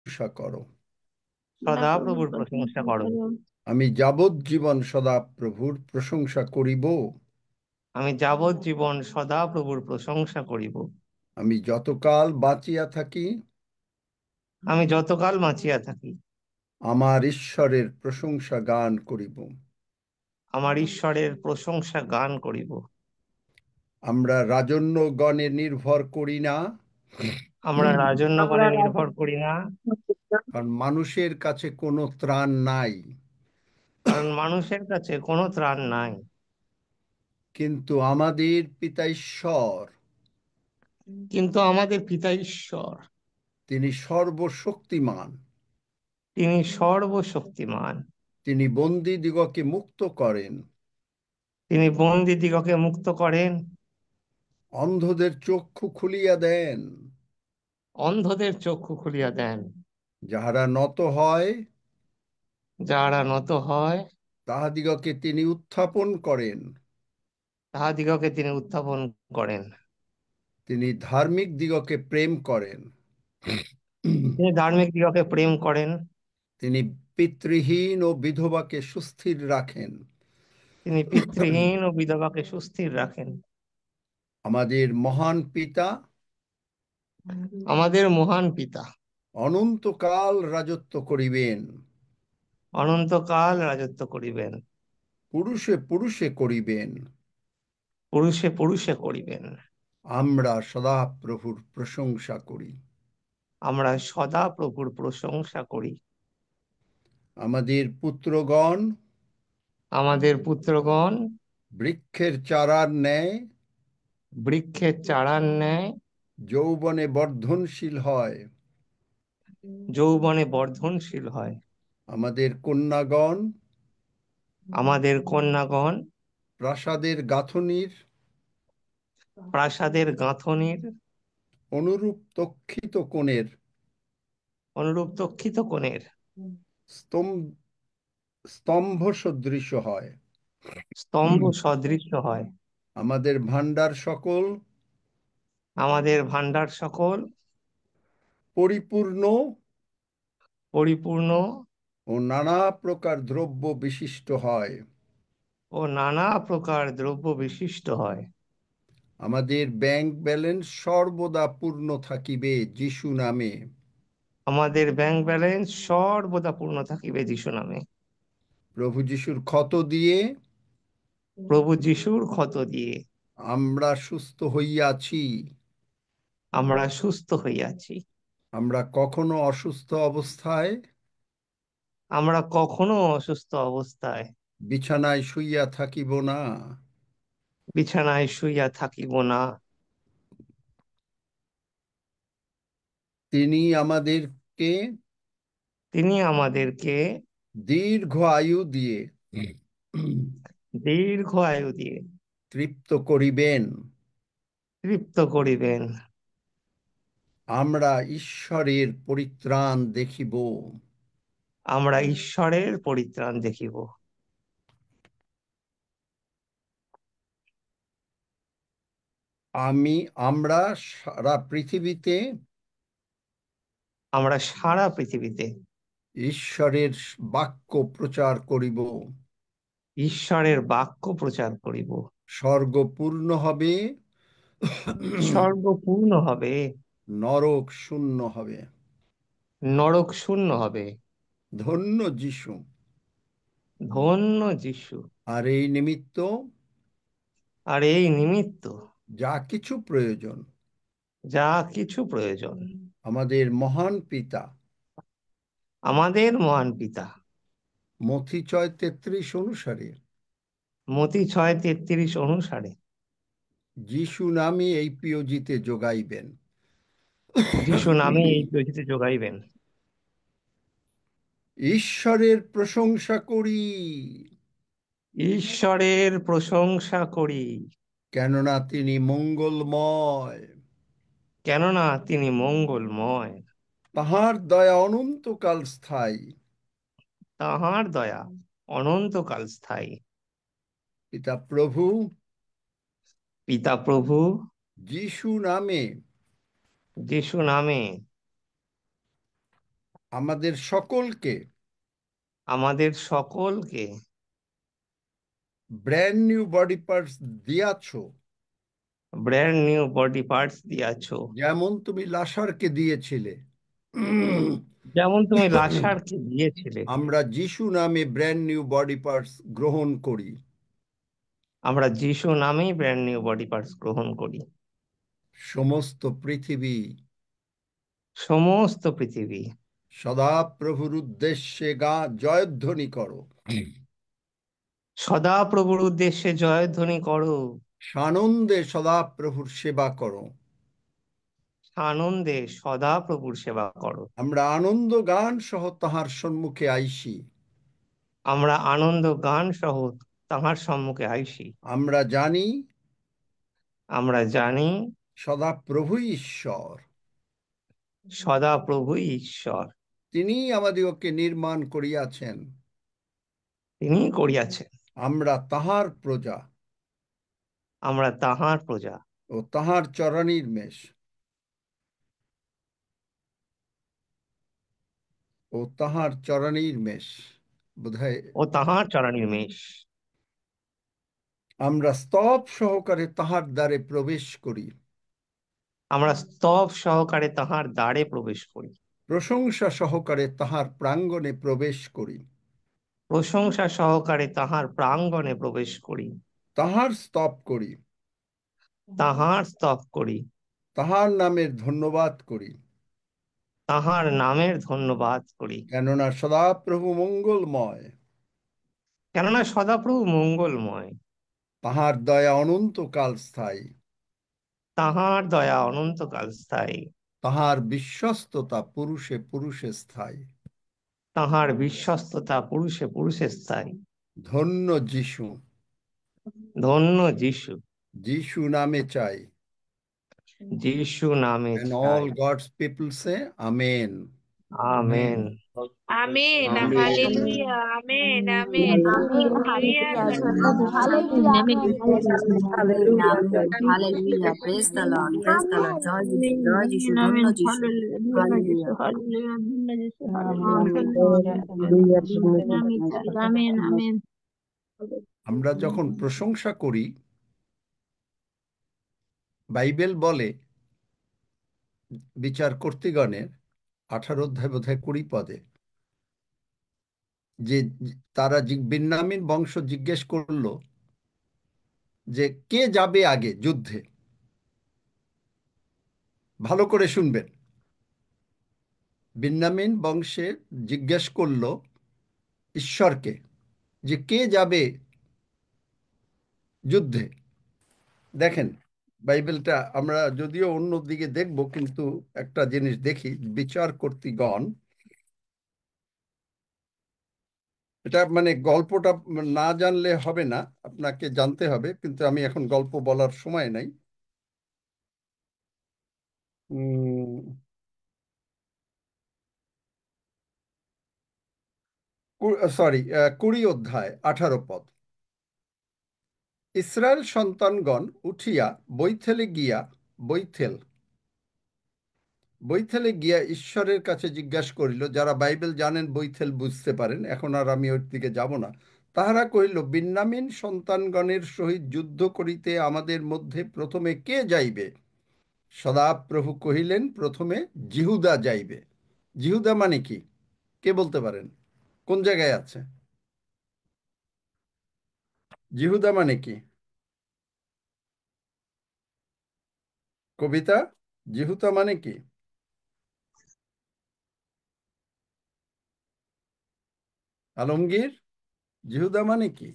প্রশংসা করো। সদাপ্রভুর প্রশংসা করো। আমি যাবজ্জীবন সদাপ্রভুর প্রশংসা করিব। আমি যাবজ্জীবন সদাপ্রভুর প্রশংসা করিব। আমি যতকাল বাঁচিয়া থাকি আমি যতকাল বাঁচিয়া থাকি আমার ঈশ্বরের প্রশংসা গান করিব। আমার ঈশ্বরের প্রশংসা গান করিব। আমরা রাজন্যগণে নির্ভর করি না, আমরা রাজন্যগণে নির্ভর করি না, কারণ মানুষের কাছে কোনো ত্রাণ নাই। কারণ মানুষের কাছে কোনো ত্রাণ নাই। কিন্তু আমাদের পিতা ঈশ্বর, কিন্তু আমাদের পিতা ঈশ্বর, তিনি সর্বশক্তিমান। তিনি সর্বশক্তিমান। তিনি বন্দীদিগকে মুক্ত করেন, তিনি বন্দীদিগকে মুক্ত করেন, অন্ধদের চক্ষু খুলিয়া দেন। অন্ধদের চক্ষু খুলিয়া দেন। যাহারা নত হয় যাহারা নত হয় তাহাদিগকে তিনি উত্থাপন করেন। তাহাদিগকে তিনি উত্থাপন করেন। তিনি ধার্মিক দিগকে প্রেম করেন। তিনি ধার্মিক দিগকে প্রেম করেন। তিনি পিতৃহীন ও বিধবাকে সুস্থির রাখেন। তিনি পিতৃহীন ও বিধবাকে সুস্থির রাখেন। আমাদের মহান পিতা আমাদের মহান পিতা অনন্তকাল রাজত্ব করিবেন। অনন্তকাল রাজত্ব করিবেন। পুরুষে পুরুষে করিবেন। পুরুষে পুরুষে করিবেন। আমরা সদা প্রভুর প্রশংসা করি। আমরা সদা প্রভুর প্রশংসা করি। আমাদের পুত্রগণ আমাদের পুত্রগণ বৃক্ষের চারার ন্যায় বৃক্ষের চারার ন্যায় যৌবনে বর্ধনশীল হয়। যৌবনে বর্ধনশীল হয়। আমাদের কন্যাগণ আমাদের কন্যাগণ প্রাসাদের গাঁথনির প্রাসাদের গাঁথনির অনুরূপ তক্ষিত কোণের অনুরূপ তক্ষিত কোণের স্তম্ভ স্তম্ভ সদৃশ হয়। স্তম্ভ সদৃশ্য হয়। আমাদের ভাণ্ডার সকল আমাদের ভাণ্ডার সকল পরিপূর্ণ পরিপূর্ণ ও নানা প্রকার দ্রব্য বিশিষ্ট হয়। ও নানা প্রকার দ্রব্য বিশিষ্ট হয়। আমাদের ব্যাংক ব্যালেন্স সর্বদা পূর্ণ থাকিবে যিশু নামে। আমাদের ব্যাংক ব্যালেন্স সর্বদা পূর্ণ থাকিবে যিশু নামে। প্রভু যিশুর ক্ষত দিয়ে প্রভু যিশুর ক্ষত দিয়ে আমরা সুস্থ হইয়াছি। আমরা সুস্থ হইয়াছি। আমরা কখনো অসুস্থ অবস্থায় আমরা কখনো অসুস্থ অবস্থায় বিছানায় শুইয়া থাকিব না। বিছানায় শুইয়া থাকিব না। তিনি আমাদেরকে তিনি আমাদেরকে দীর্ঘ আয়ু দিয়ে দীর্ঘ আয়ু দিয়ে তৃপ্ত করিবেন। তৃপ্ত করিবেন। আমরা ঈশ্বরের পরিত্রাণ দেখিব। আমরা ঈশ্বরের পরিত্রাণ দেখিব। আমরা সারা পৃথিবীতে আমরা সারা পৃথিবীতে ঈশ্বরের বাক্য প্রচার করিব। ঈশ্বরের বাক্য প্রচার করিব। স্বর্গ পূর্ণ হবে, স্বর্গ পূর্ণ হবে, নরক শূন্য হবে। নরক শূন্য হবে। ধন্য যিশু। ধন্য যিশু। আর এই নিমিত্ত আর এই নিমিত্ত যা কিছু প্রয়োজন যা কিছু প্রয়োজন আমাদের মহান পিতা আমাদের মহান পিতা মথি 6:33 অনুসারে মতি 6:33 অনুসারে যিশু নামে এই পিওজিতে যোগাইবেন। যিশু নামে এই পৃথিবীতে যোগাইবেন। ঈশ্বরের প্রশংসা করি, ঈশ্বরের প্রশংসা করি, কেননা তিনি মঙ্গলময়। কেননা তিনি মঙ্গলময়। তাহার দয়া অনন্তকাল স্থায়ী। তাহার দয়া অনন্তকাল স্থায়ী। পিতা প্রভু পিতা প্রভু যিশু নামে যিশু নামে আমাদের সকলকে আমাদের সকলকে ব্র্যান্ড নিউ বডি পার্টস দিয়াছো, ব্র্যান্ড নিউ বডি পার্টস দিয়াছো, যেমন তুমি লাসারকে দিয়েছিলে। যেমন তুমি লাসারকে দিয়েছিলে। আমরা যিশু নামে ব্র্যান্ড নিউ বডি পার্টস গ্রহণ করি। আমরা যিশু নামেই ব্র্যান্ড নিউ বডি পার্টস গ্রহণ করি। সমস্ত পৃথিবী সমস্ত পৃথিবী সদাপ্রভুর উদ্দেশ্যে জয়ধ্বনি করো। সদাপ্রভুর উদ্দেশ্যে জয়ধ্বনি করো। সানন্দে সদাপ্রভুর সেবা করো। আনন্দে সদাপ্রভুর সেবা করো। আমরা আনন্দ গান সহ তাহার সম্মুখে আইসি। আমরা আনন্দ গান সহ তাহার সম্মুখে আইসি। আমরা জানি আমরা জানি সদাপ্রভুই ঈশ্বর। সদাপ্রভুই ঈশ্বর। তিনি আমাদিগকে নির্মাণ করিয়াছেন। তিনি করিয়াছেন। আমরা তাহার প্রজা আমরা তাহার প্রজা ও তাহার চরণীর মেষ। ও তাহার চরণীর মেষ বোধহয়। ও তাহার চরণের মেষ। আমরা স্তব সহকারে তাহার দ্বারে প্রবেশ করি। আমরা স্তব সহকারে তাহার দ্বারে প্রবেশ করি। প্রশংসা সহকারে তাহার প্রাঙ্গণে প্রবেশ করি। প্রশংসা সহকারে তাহার প্রাঙ্গণে প্রবেশ করি। তাহার স্তব করি। তাহার স্তব করি। তাহার নামের ধন্যবাদ করি। তাহার নামের ধন্যবাদ করি। কেননা সদাপ্রভু মঙ্গলময়। কেননা সদাপ্রভু মঙ্গলময়। তাহার দয়া অনন্তকাল স্থায়ী। তাহার দয়া অনন্তকাল স্থায়ী। তাহার বিশ্বস্ততা পুরুষে পুরুষে স্থায়ী। তাহার বিশ্বস্ততা পুরুষে পুরুষে স্থায়ী। ধন্য যিশু। ধন্য যিশু। যিশু নামে চাই। যিশু নামে And চাই। all God's people say, Amen. Amen. Amén, amen. aleluya, amén, amén. Amen. Hallelujah, Hallelujah. gloria Glory a to Dios. Jesus. Amén, Hallelujah. amén. Amen. Amen, Hallelujah. amen. Thank you, Hallelujah. Jesus. Praise the Lord. Hallelujah. Praise the Lord. Joy Jishu. Amén, Joy Jishu. amén, amén. Dhanna Jishu. Hallelujah, gloria a Dios. Hallelujah. Hallelujah, gloria a Dios. Hallelujah, Amen. Señor. Hallelujah. Amén, amén, amén. আমরা যখন প্রশংসা করি, Bible বলে বিচার কর্তৃগণের 18 অধ্যায় বোধহয় 20 পদে যে তারা বিন্যামীন বংশ জিজ্ঞেস করলো যে কে যাবে আগে যুদ্ধে। ভালো করে শুনবেন। বিন্যামীন বংশে জিজ্ঞেস করলো ঈশ্বরকে যে কে যাবে যুদ্ধে। দেখেন, বাইবেলটা আমরা যদিও অন্য দিকে দেখব, কিন্তু একটা জিনিস দেখি, বিচার কর্তৃগণ, এটা মানে গল্পটা না জানলে হবে না, আপনাকে জানতে হবে, কিন্তু আমি এখন গল্প বলার সময় নাই। সরি, 20 অধ্যায় 18 পদ। ইসরায়েল সন্তানগণ উঠিয়া বৈথেল বৈথেলে গিয়া ঈশ্বরের কাছে জিজ্ঞাসা করিল। যারা বাইবেল জানেন বৈথেল বুঝতে পারেন, এখন আর আমি ওর দিকে যাব না। তাহারা কহিল, বিন্যামীন সন্তানগণের সহিত যুদ্ধ করিতে আমাদের মধ্যে প্রথমে কে যাইবে? সদাপ্রভু কহিলেন, প্রথমে জিহুদা যাইবে। জিহুদা মানে কি? কে বলতে পারেন? কোন জায়গায় আছে জিহুদা মানে কি? কবিতা, জিহুদা মানে কি? আলমগীর, জিহুদা মানে কি?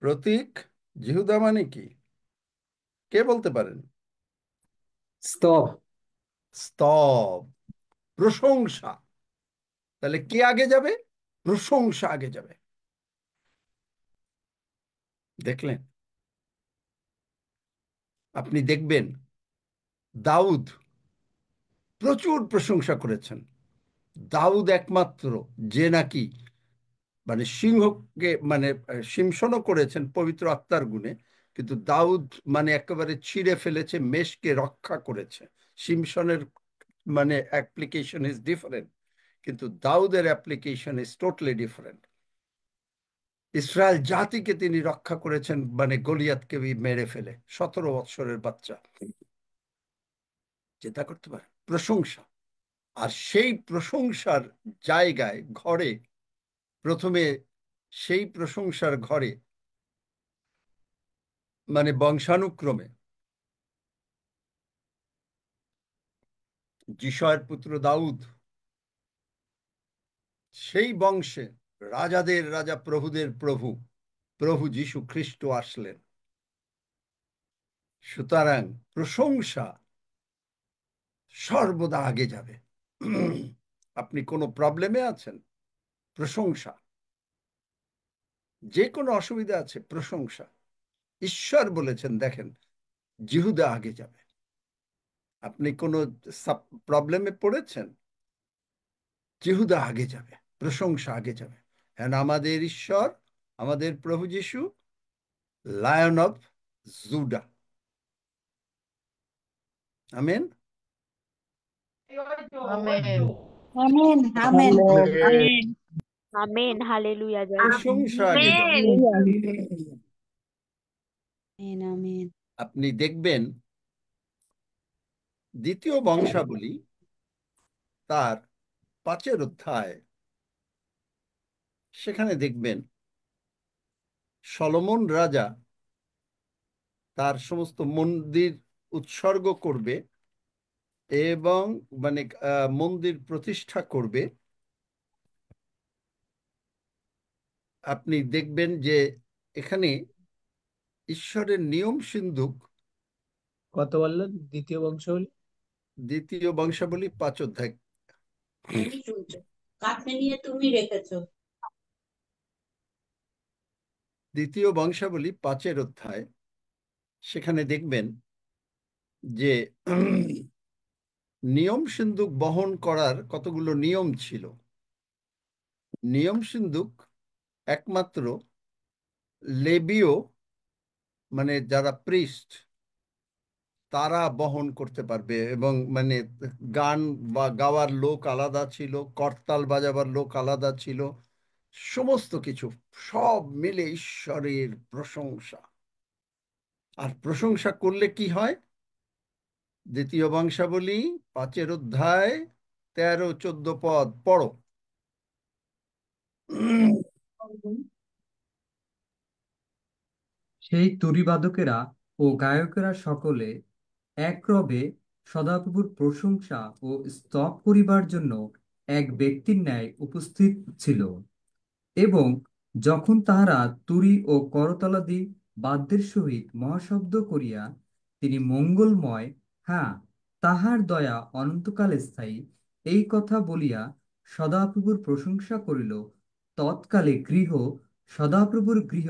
প্রতীক, জিহুদা মানে কি? কে বলতে পারেন? স্তব। স্তব, প্রশংসা। তাহলে কে আগে যাবে? প্রশংসা আগে যাবে। দেখলেন? আপনি দেখবেন দাউদ প্রচুর প্রশংসা করেছেন। দাউদ একমাত্র যে নাকি মানে সিংহকে মানে সিংসনও করেছেন পবিত্র আত্মার গুণে, কিন্তু দাউদ মানে একেবারে ছিঁড়ে ফেলেছে, মেষকে রক্ষা করেছে। সিমসনের মানে অ্যাপ্লিকেশন ইজ ডিফারেন্ট, কিন্তু দাউদের application is totally different. Israel জাতিকে তিনি রক্ষা করেছেন, মানে গলিয়াতকে মেরে ফেলে, 17 বৎসরের বাচ্চা চিন্তা করতে পারে, প্রশংসা। আর সেই প্রশংসার জায়গায় ঘরে প্রথমে, সেই প্রশংসার ঘরে মানে বংশানুক্রমে যিশয়ের পুত্র দাউদ, সেই বংশে রাজাদের রাজা প্রভুদের প্রভু প্রভু যীশু খ্রিস্ট আসলেন। সুতরাং প্রশংসা সর্বদা আগে যাবে। আপনি কোনো প্রবলেমে আছেন, প্রশংসা। যে কোনো অসুবিধা আছে, প্রশংসা। ঈশ্বর বলেছেন, দেখেন, জিহুদা আগে যাবে। আপনি কোনো প্রবলেমে পড়েছেন, জিহুদা আগে যাবে, প্রশংসা আগে যাবে। হ্যাঁ, আমাদের ঈশ্বর, আমাদের প্রভু যীশু, lion of Judah. Amen. Amen Amen. Amen. Amen amen hallelujah, জয় যিশু। প্রশংসা আগে যাবে। Amen. Amen. আপনি দেখবেন দ্বিতীয় বংশাবলী তার 5 অধ্যায়, সেখানে দেখবেন সলোমন রাজা তার সমস্ত মন্দির উৎসর্গ করবে এবং মানে মন্দির প্রতিষ্ঠা করবে। আপনি দেখবেন যে এখানে ঈশ্বরের নিয়ম সিন্ধুক, কত বললেন দ্বিতীয় বংশাবলী? দ্বিতীয় বংশাবলী 5 অধ্যায়। তুমি শুনছো, কাছে নিয়ে তুমি রেখেছো। দ্বিতীয় বংশাবলী 5 অধ্যায়, সেখানে দেখবেন যে নিয়ম সিন্ধুক বহন করার কতগুলো নিয়ম ছিল। নিয়ম সিন্ধুক একমাত্র লেবীয়, মানে যারা প্রিস্ট, তারা বহন করতে পারবে। এবং মানে গান বা গাওয়ার লোক আলাদা ছিল, করতাল বাজাবার লোক আলাদা ছিল, সমস্ত কিছু সব মিলে ঈশ্বরের প্রশংসা। আর প্রশংসা করলে কি হয়? দ্বিতীয় বংশাবলী 5 অধ্যায় 13-14 পদ পড়ো। সেই তুরিবাদকেরা ও গায়কেরা সকলে এক রবে সদাপ্রভুর প্রশংসা ও স্তব করিবার জন্য এক ব্যক্তির ন্যায় উপস্থিত ছিল। এবং যখন তাহারা তুরি ও করতলাদি বাদ্যের সহিত মহাশব্দ করিয়া তিনি মঙ্গলময়, হ্যাঁ, তাহার দয়া অনন্তকালে স্থায়ী, এই কথা বলিয়া সদাপ্রভুর প্রশংসা করিল, তৎকালে সদাপ্রভুর গৃহ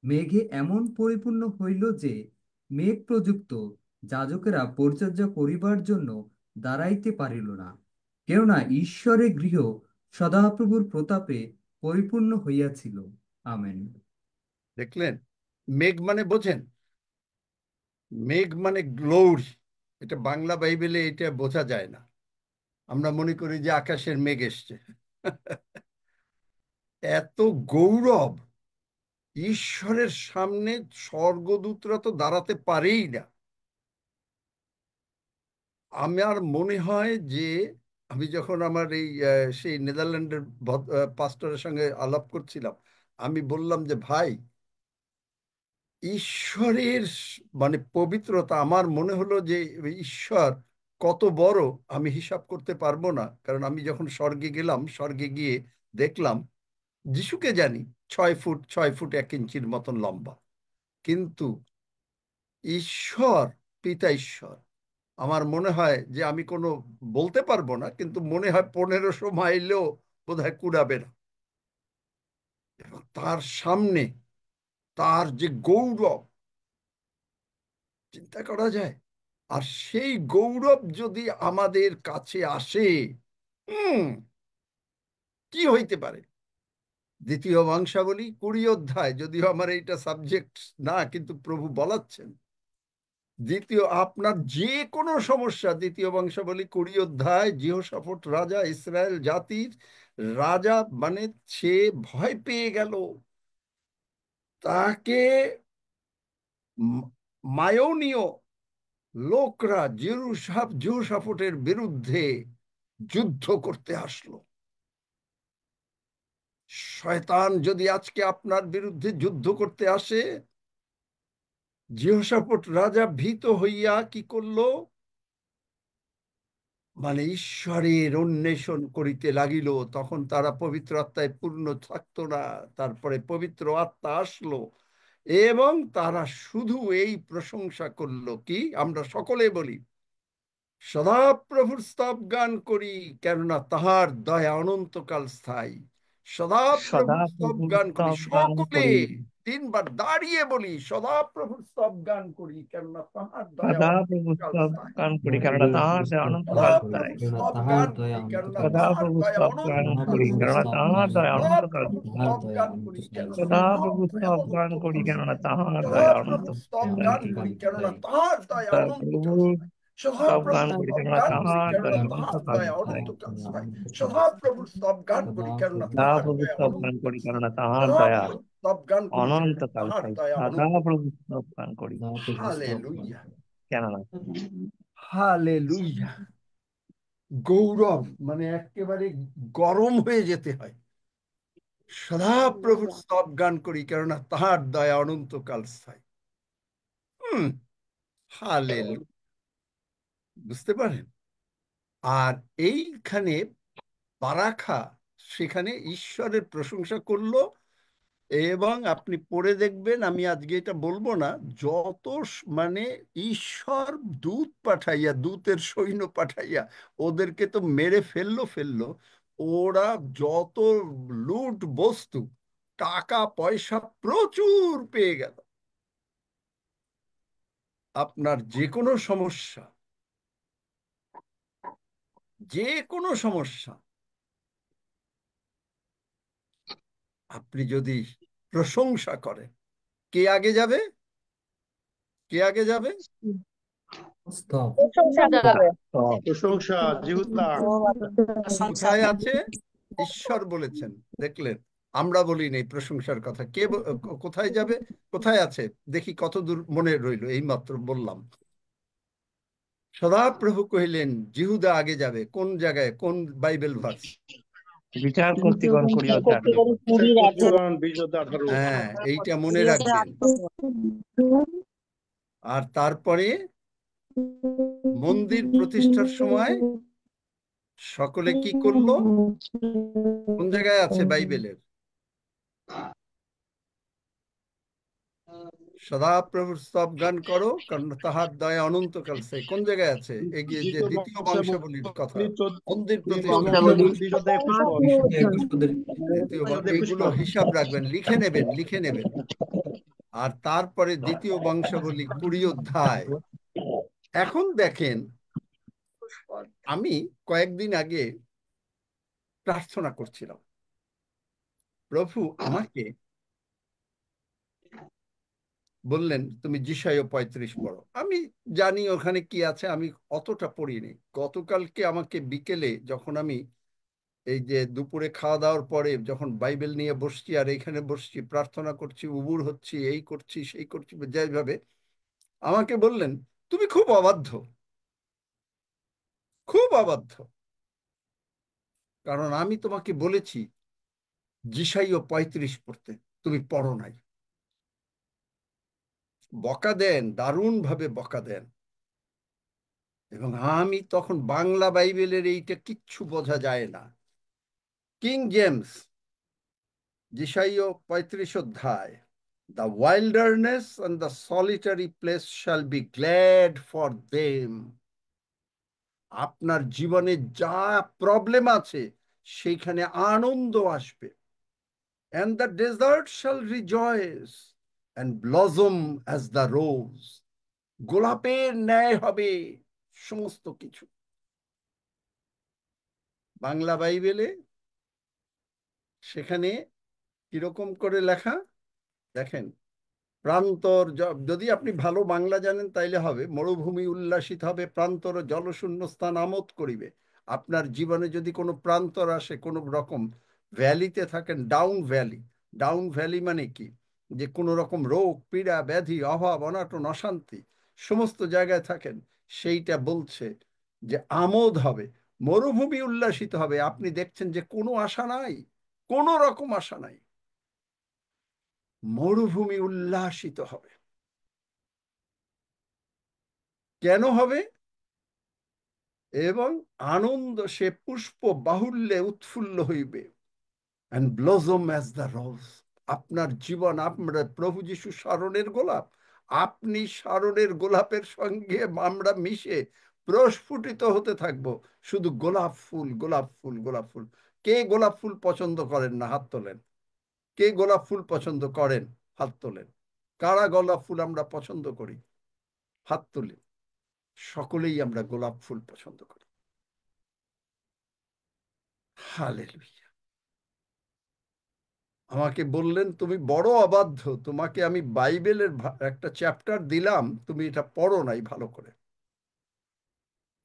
মেঘে এমন পরিপূর্ণ হইল যে মেঘ প্রযুক্ত যাজকেরা পরিচর্যা করিবার জন্য দাঁড়াইতে পারিল না, কেননা ঈশ্বরের গৃহ সদাপ্রভুর প্রতাপে পরিপূর্ণ হইয়াছিল। আমেন। দেখলেন? মেঘ মানে বোঝেন? মেঘ মানে গ্লোরি। এটা বাংলা বাইবেলে এটা বোঝা যায় না। আমরা মনে করি যে আকাশের মেঘ এসছে। এত গৌরব ঈশ্বরের সামনে স্বর্গদূতরা তো দাঁড়াতে পারেই না। আমার মনে হয় যে আমি যখন আমার এই সেই নেদারল্যান্ডের পাস্টরের সঙ্গে আলাপ করছিলাম, আমি বললাম যে ভাই, ঈশ্বরের মানে পবিত্রতা, আমার মনে হলো যে ঈশ্বর কত বড় আমি হিসাব করতে পারবো না। কারণ আমি যখন স্বর্গে গেলাম, স্বর্গে গিয়ে দেখলাম যিশুকে জানি 6 ফুট 6 ফুট 1 ইঞ্চির মতন লম্বা, কিন্তু ঈশ্বর, পিতা ঈশ্বর, আমার মনে হয় যে আমি কোনো বলতে পারবো না, কিন্তু মনে হয় 1500 মাইলেও বোধহয় কুড়াবে না। এবং তার সামনে তার যে গৌরব, চিন্তা করা যায়। আর সেই গৌরব যদি আমাদের কাছে আসে, হুম, কি হইতে পারে? দ্বিতীয় বংশাবলী 20 অধ্যায়, যদিও আমার এইটা সাবজেক্ট না, কিন্তু প্রভু বলাচ্ছেন দ্বিতীয়, আপনার যে কোনো সমস্যা, দ্বিতীয় বংশাবলী 20 অধ্যায়, জিহোশাফট রাজা, ইসরায়েল জাতির রাজা, মানে সে ভয় পেয়ে গেল। তাকে মায়োনীয় লোকরা জিহোশাফটের বিরুদ্ধে যুদ্ধ করতে আসলো। শয়তান যদি আজকে আপনার বিরুদ্ধে যুদ্ধ করতে আসে, জিহোশাফট রাজা ভীত হইয়া কি করলো, মানে ঈশ্বরের অন্বেষণ করিতে লাগিল। তখন তারা পবিত্র আত্মায় পূর্ণ থাকতো না। তারপরে পবিত্র আত্মা আসলো এবং তারা শুধু এই প্রশংসা করলো, কি আমরা সকলে বলি, সদাপ্রভুর স্তব গান করি, কেননা তাহার দয়া অনন্তকাল স্থায়ী। সদাপ্রভুর স্তব সদাপ্রভুর গান করি, স্তব গান সকলে করি, 3 বার দাঁড়িয়ে বলি, সদাপ্রভুর স্তব গান করি, কেননা তাহার দয়া সদাপ্রভুর অনন্তকাল স্তব স্থায়ী। গান করি, কেননা তাহার সদাপ্রভুর দয়া স্তব গান অনন্তকাল করি, স্থায়ী। সদাপ্রভুর কেননা স্তব তাহার গান দয়া করি, কেননা অনন্তকাল তাহার স্থায়ী। সদাপ্রভুর দয়া স্তব গান করি, অনন্তকাল সদাপ্রভুর কেননা স্থায়ী। স্তব তাহার গান দয়া করি, অনন্তকাল সদাপ্রভুর স্থায়ী। তাহার স্তব দয়া গান করি, অনন্তকাল কেননা স্থায়ী। তাহার সদাপ্রভুর দয়া স্তব গান করি, অনন্তকাল কেননা স্থায়ী। তাহার দয়া সদাপ্রভুর স্তব অনন্তকাল গান স্থায়ী। করি, অনন্তকাল কেননা স্থায়ী। তাহার দয়া অনন্তকাল সদাপ্রভুর স্থায়ী। স্তব গান সদাপ্রভুর করি, স্তব কেননা গান করি, তাহার কেননা দয়া তাহার অনন্তকাল দয়া স্থায়ী। অনন্তকাল দয়া স্থায়ী। অনন্তকাল স্থায়ী। সদাপ্রভুর স্তব গান করি, কেননা তাহার সদাপ্রভুর সদাপ্রভুর দয়া স্তব গান অনন্তকাল করি, স্থায়ী। কেননা তাহার দয়া সদাপ্রভুর স্তব গান করি, কেননা অনন্তকাল তাহার স্থায়ী। দয়া অনন্তকাল। সদাপ্রভুর স্তব গান করি, সদাপ্রভুর স্তব গান হালেলুয়া, করি। কেননা হালেলুয়া। গৌরব, মানে একেবারে গরম হয়ে যেতে হয়। সদাপ্রভুর স্তব গান করি, কেননা তাহার দয়া অনন্তকাল স্থায়ী। হালেলুয়া, বুঝতে পারেন? আর এইখানে বারাখা, সেখানে ঈশ্বরের প্রশংসা করলো। এবং আপনি পড়ে দেখবেন, আমি আজকে এটা বলবো না, যত মানে ঈশ্বর দূত পাঠাইয়া, দূতের সৈন্য পাঠাইয়া ওদেরকে তো মেরে ফেললো। ওরা যত লুট বস্তু, টাকা পয়সা প্রচুর পেয়ে গেল। আপনার যে কোনো সমস্যা, যে কোনো সমস্যা, আপনি যদি প্রশংসা করেন, কে আগে যাবে? কে আগে যাবে? স্তব প্রশংসা জিহুদা। কোথায় আছে? ঈশ্বর বলেছেন, দেখলেন? আমরা বলি নেই প্রশংসার কথা। কোথায় যাবে? কোথায় আছে? দেখি কত দূর মনে রইল, এই মাত্র বললাম। সদাপ্রভু কহিলেন, জিহুদা আগে যাবে। কোন জায়গায়, কোন বাইবেল ভার্স? বিচার কর্তৃগণ 20 অধ্যায় 18। 20 হ্যাঁ, এইটা মনে রাখবেন। আর তারপরে মন্দির প্রতিষ্ঠার সময় সকলে কি করলো? কোন জায়গায় আছে বাইবেলের? সদাপ্রভুর স্তব গান করো, কারণ তাহার দয়া অনন্তকাল স্থায়ী। কোন জায়গায় আছে? এগিয়ে যে দ্বিতীয় বংশাবলীর কথা, মন্দির প্রতিষ্ঠা। এইগুলো হিসাব রাখবেন, লিখে নেবেন, লিখে নেবেন। আর তারপরে দ্বিতীয় বংশাবলী 20 অধ্যায়। এখন দেখেন, আমি কয়েকদিন আগে প্রার্থনা করছিলাম, প্রভু আমাকে বললেন তুমি যিশায়া 35 পড়ো। আমি জানি ওখানে কি আছে, আমি অতটা পড়িনি। গতকালকে আমাকে বিকেলে, যখন আমি এই যে দুপুরে খাওয়া দাওয়ার পরে যখন বাইবেল নিয়ে বসছি, আর এইখানে বসছি, প্রার্থনা করছি, উবুর হচ্ছি, এই করছি সেই করছি, যাইভাবে আমাকে বললেন তুমি খুব অবাধ্য, খুব অবাধ্য, কারণ আমি তোমাকে বলেছি যিশায়া 35 পড়তে, তুমি পড়ো নাই। বকা দেন, দারুণ ভাবে বকা দেন। এবং আমি তখন বাংলা বাইবেলের এইটা কিচ্ছু বোঝা যায় না। কিং জেমস, যিশায়া 35 অধ্যায়, The wilderness and the solitary place shall be glad for them. আপনার জীবনে যা প্রবলেম আছে সেইখানে আনন্দ আসবে। And the desert shall rejoice and blossom as the rose. গোলাপের ন্যায় হবে সমস্ত কিছু। বাংলা বাইবেলে সেখানে কিরকম করে লেখা দেখেন, প্রান্তর যদি আপনি ভালো বাংলা জানেন তাইলে হবে, মরুভূমি উল্লাসিত হবে, প্রান্তর জলশূন্য স্থান আমোদ করিবে। আপনার জীবনে যদি কোনো প্রান্তর আসে, কোনো রকম ভ্যালিতে থাকেন, ডাউন ভ্যালি, ডাউন ভ্যালি মানে কি, যে কোনো রকম রোগ পীড়া ব্যাধি অভাব অনাটন অশান্তি সমস্ত জায়গায় থাকেন, সেইটা বলছে যে আমোদ হবে, মরুভূমি উল্লাসিত হবে। আপনি দেখছেন যে কোনো আশা নাই, কোনো রকম আশা নাই, মরুভূমি উল্লাসিত হবে। কেন হবে? এবং আনন্দ সে পুষ্প বাহুল্যে উৎফুল্ল হইবে, and blossom as the rose। আপনার জীবন, আপনার প্রভু যিশু শারণের গোলাপ, আপনি শারণের গোলাপের সঙ্গে আমরা মিশে প্রস্ফুটিত হতে থাকব, শুধু গোলাপ ফুল গোলাপ ফুল গোলাপ ফুল। কে গোলাপ ফুল পছন্দ করেন না? হাত তোলেন। কে গোলাপ ফুল পছন্দ করেন? হাত তোলেন। কারা গোলাপ ফুল আমরা পছন্দ করি? হাত তুলি। সকলেই আমরা গোলাপ ফুল পছন্দ করি। হালেলুয়া। আমাকে বললেন, তুমি বড় অবাধ্য, তোমাকে আমি বাইবেলের একটা চ্যাপ্টার দিলাম, তুমি এটা পড়ো নাই ভালো করে।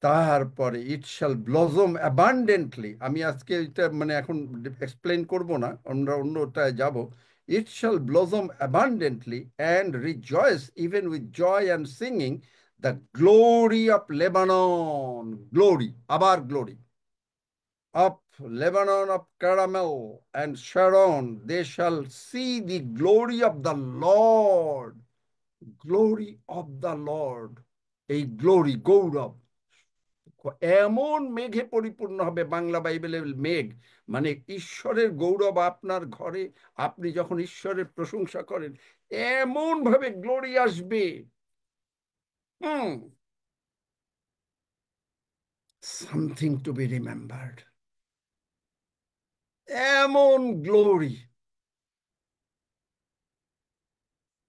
তারপরে ইট শ্যাল ব্লজম অ্যাবান্ডেন্টলি, আমি আজকে এটা মানে এখন এক্সপ্লেন করব না, আমরা অন্যটায় যাব। It shall blossom abundantly and rejoice even with joy and singing the glory of Lebanon. Glory, আবার glory of Lebanon of Carmel and Sharon, they shall see the glory of the Lord. Glory of the Lord। এই glory, গৌরব এমন মেঘে পরিপূর্ণ হবে, বাংলা বাইবেলের মেঘ মানে ঈশ্বরের গৌরব আপনার ঘরে। আপনি যখন ঈশ্বরের প্রশংসা করেন, এমন ভাবে গ্লোরি আসবে, সামথিং টু বি রিমেম্বার্ড। এমন glory,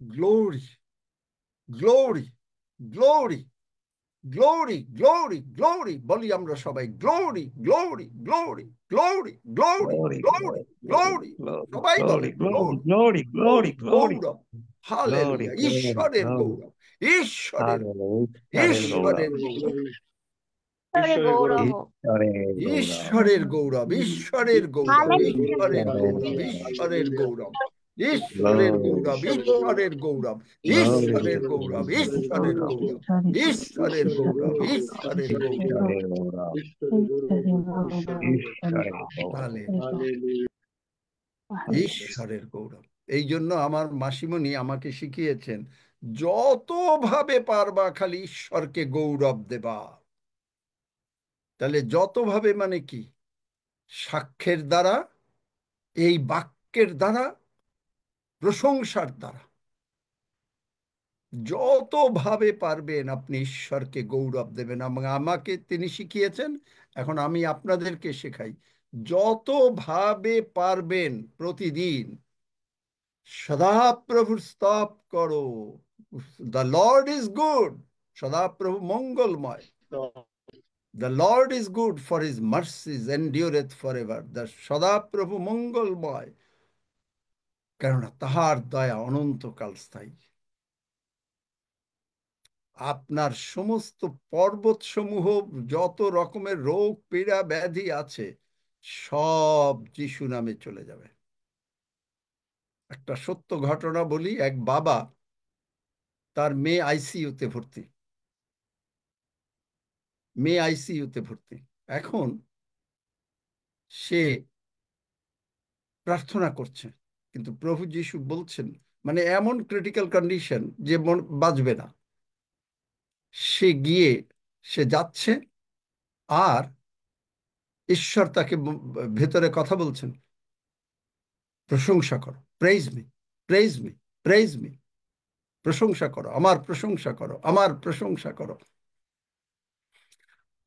glory, glory, glory, glory, glory, glory বলি আমরা সবাই, glory, glory, glory, glory, glory, Glory, glory, glory, glory, glory, সবাই glory, বলেন glory, glory, glory, glory, glory, glory, গৌরব। glory, হালেলুয়া, glory, ঈশ্বরের glory. গৌরব, ঈশ্বরের, Hallelujah. ঈশ্বরের গৌরব, ঈশ্বরের গৌরব হোক। ঈশ্বরের গৌরব, ঈশ্বরের গৌরব, হালেলুয়া। ঈশ্বরের গৌরব, ঈশ্বরের গৌরব, ঈশ্বরের Glory, গৌরব, ঈশ্বরের গৌরব, glory, ঈশ্বরের গৌরব, ঈশ্বরের গৌরব, ঈশ্বরের গৌরব, ঈশ্বরের গৌরব। হালেলুয়া, ঈশ্বরের গৌরব। এই জন্য আমার মাসিমণি আমাকে শিখিয়েছেন, যতভাবে পারবা খালি ঈশ্বরকে গৌরব দেবা। তাহলে যতভাবে মানে কি? সাক্ষ্যের দ্বারা, এই বাক্যের দ্বারা, প্রশংসার দ্বারা, যতভাবে পারবেন আপনি ঈশ্বরকে গৌরব দেবেন। এবং আমাকে তিনি শিখিয়েছেন, এখন আমি আপনাদেরকে শেখাই, যতভাবে পারবেন প্রতিদিন সদাপ্রভুর স্তব করো। দ্য লর্ড ইজ গুড, সদাপ্রভু মঙ্গলময়। The Lord is good, for his mercies endureth forever. The সদাপ্রভু মঙ্গলময়, কেননা তাহার দয়া অনন্তকাল স্থায়ী। আপনার সমস্ত পর্বত সমূহ, যত রকমের রোগ পীড়া ব্যাধি আছে, সব যিশু নামে চলে যাবে। একটা সত্য ঘটনা বলি, এক বাবা, তার মেয়ে আইসিইউতে ভর্তি, মেয়ে আইসিইউতে ভর্তি। এখন সে প্রার্থনা করছে, কিন্তু প্রভু যিশু বলছেন, মানে এমন ক্রিটিক্যাল কন্ডিশন যে বাঁচবে না। সে গিয়ে, সে যাচ্ছে, আর ঈশ্বর তাকে ভেতরে কথা বলছেন, প্রশংসা করো, praise me, praise me, praise me, প্রশংসা করো, আমার প্রশংসা করো, আমার প্রশংসা করো।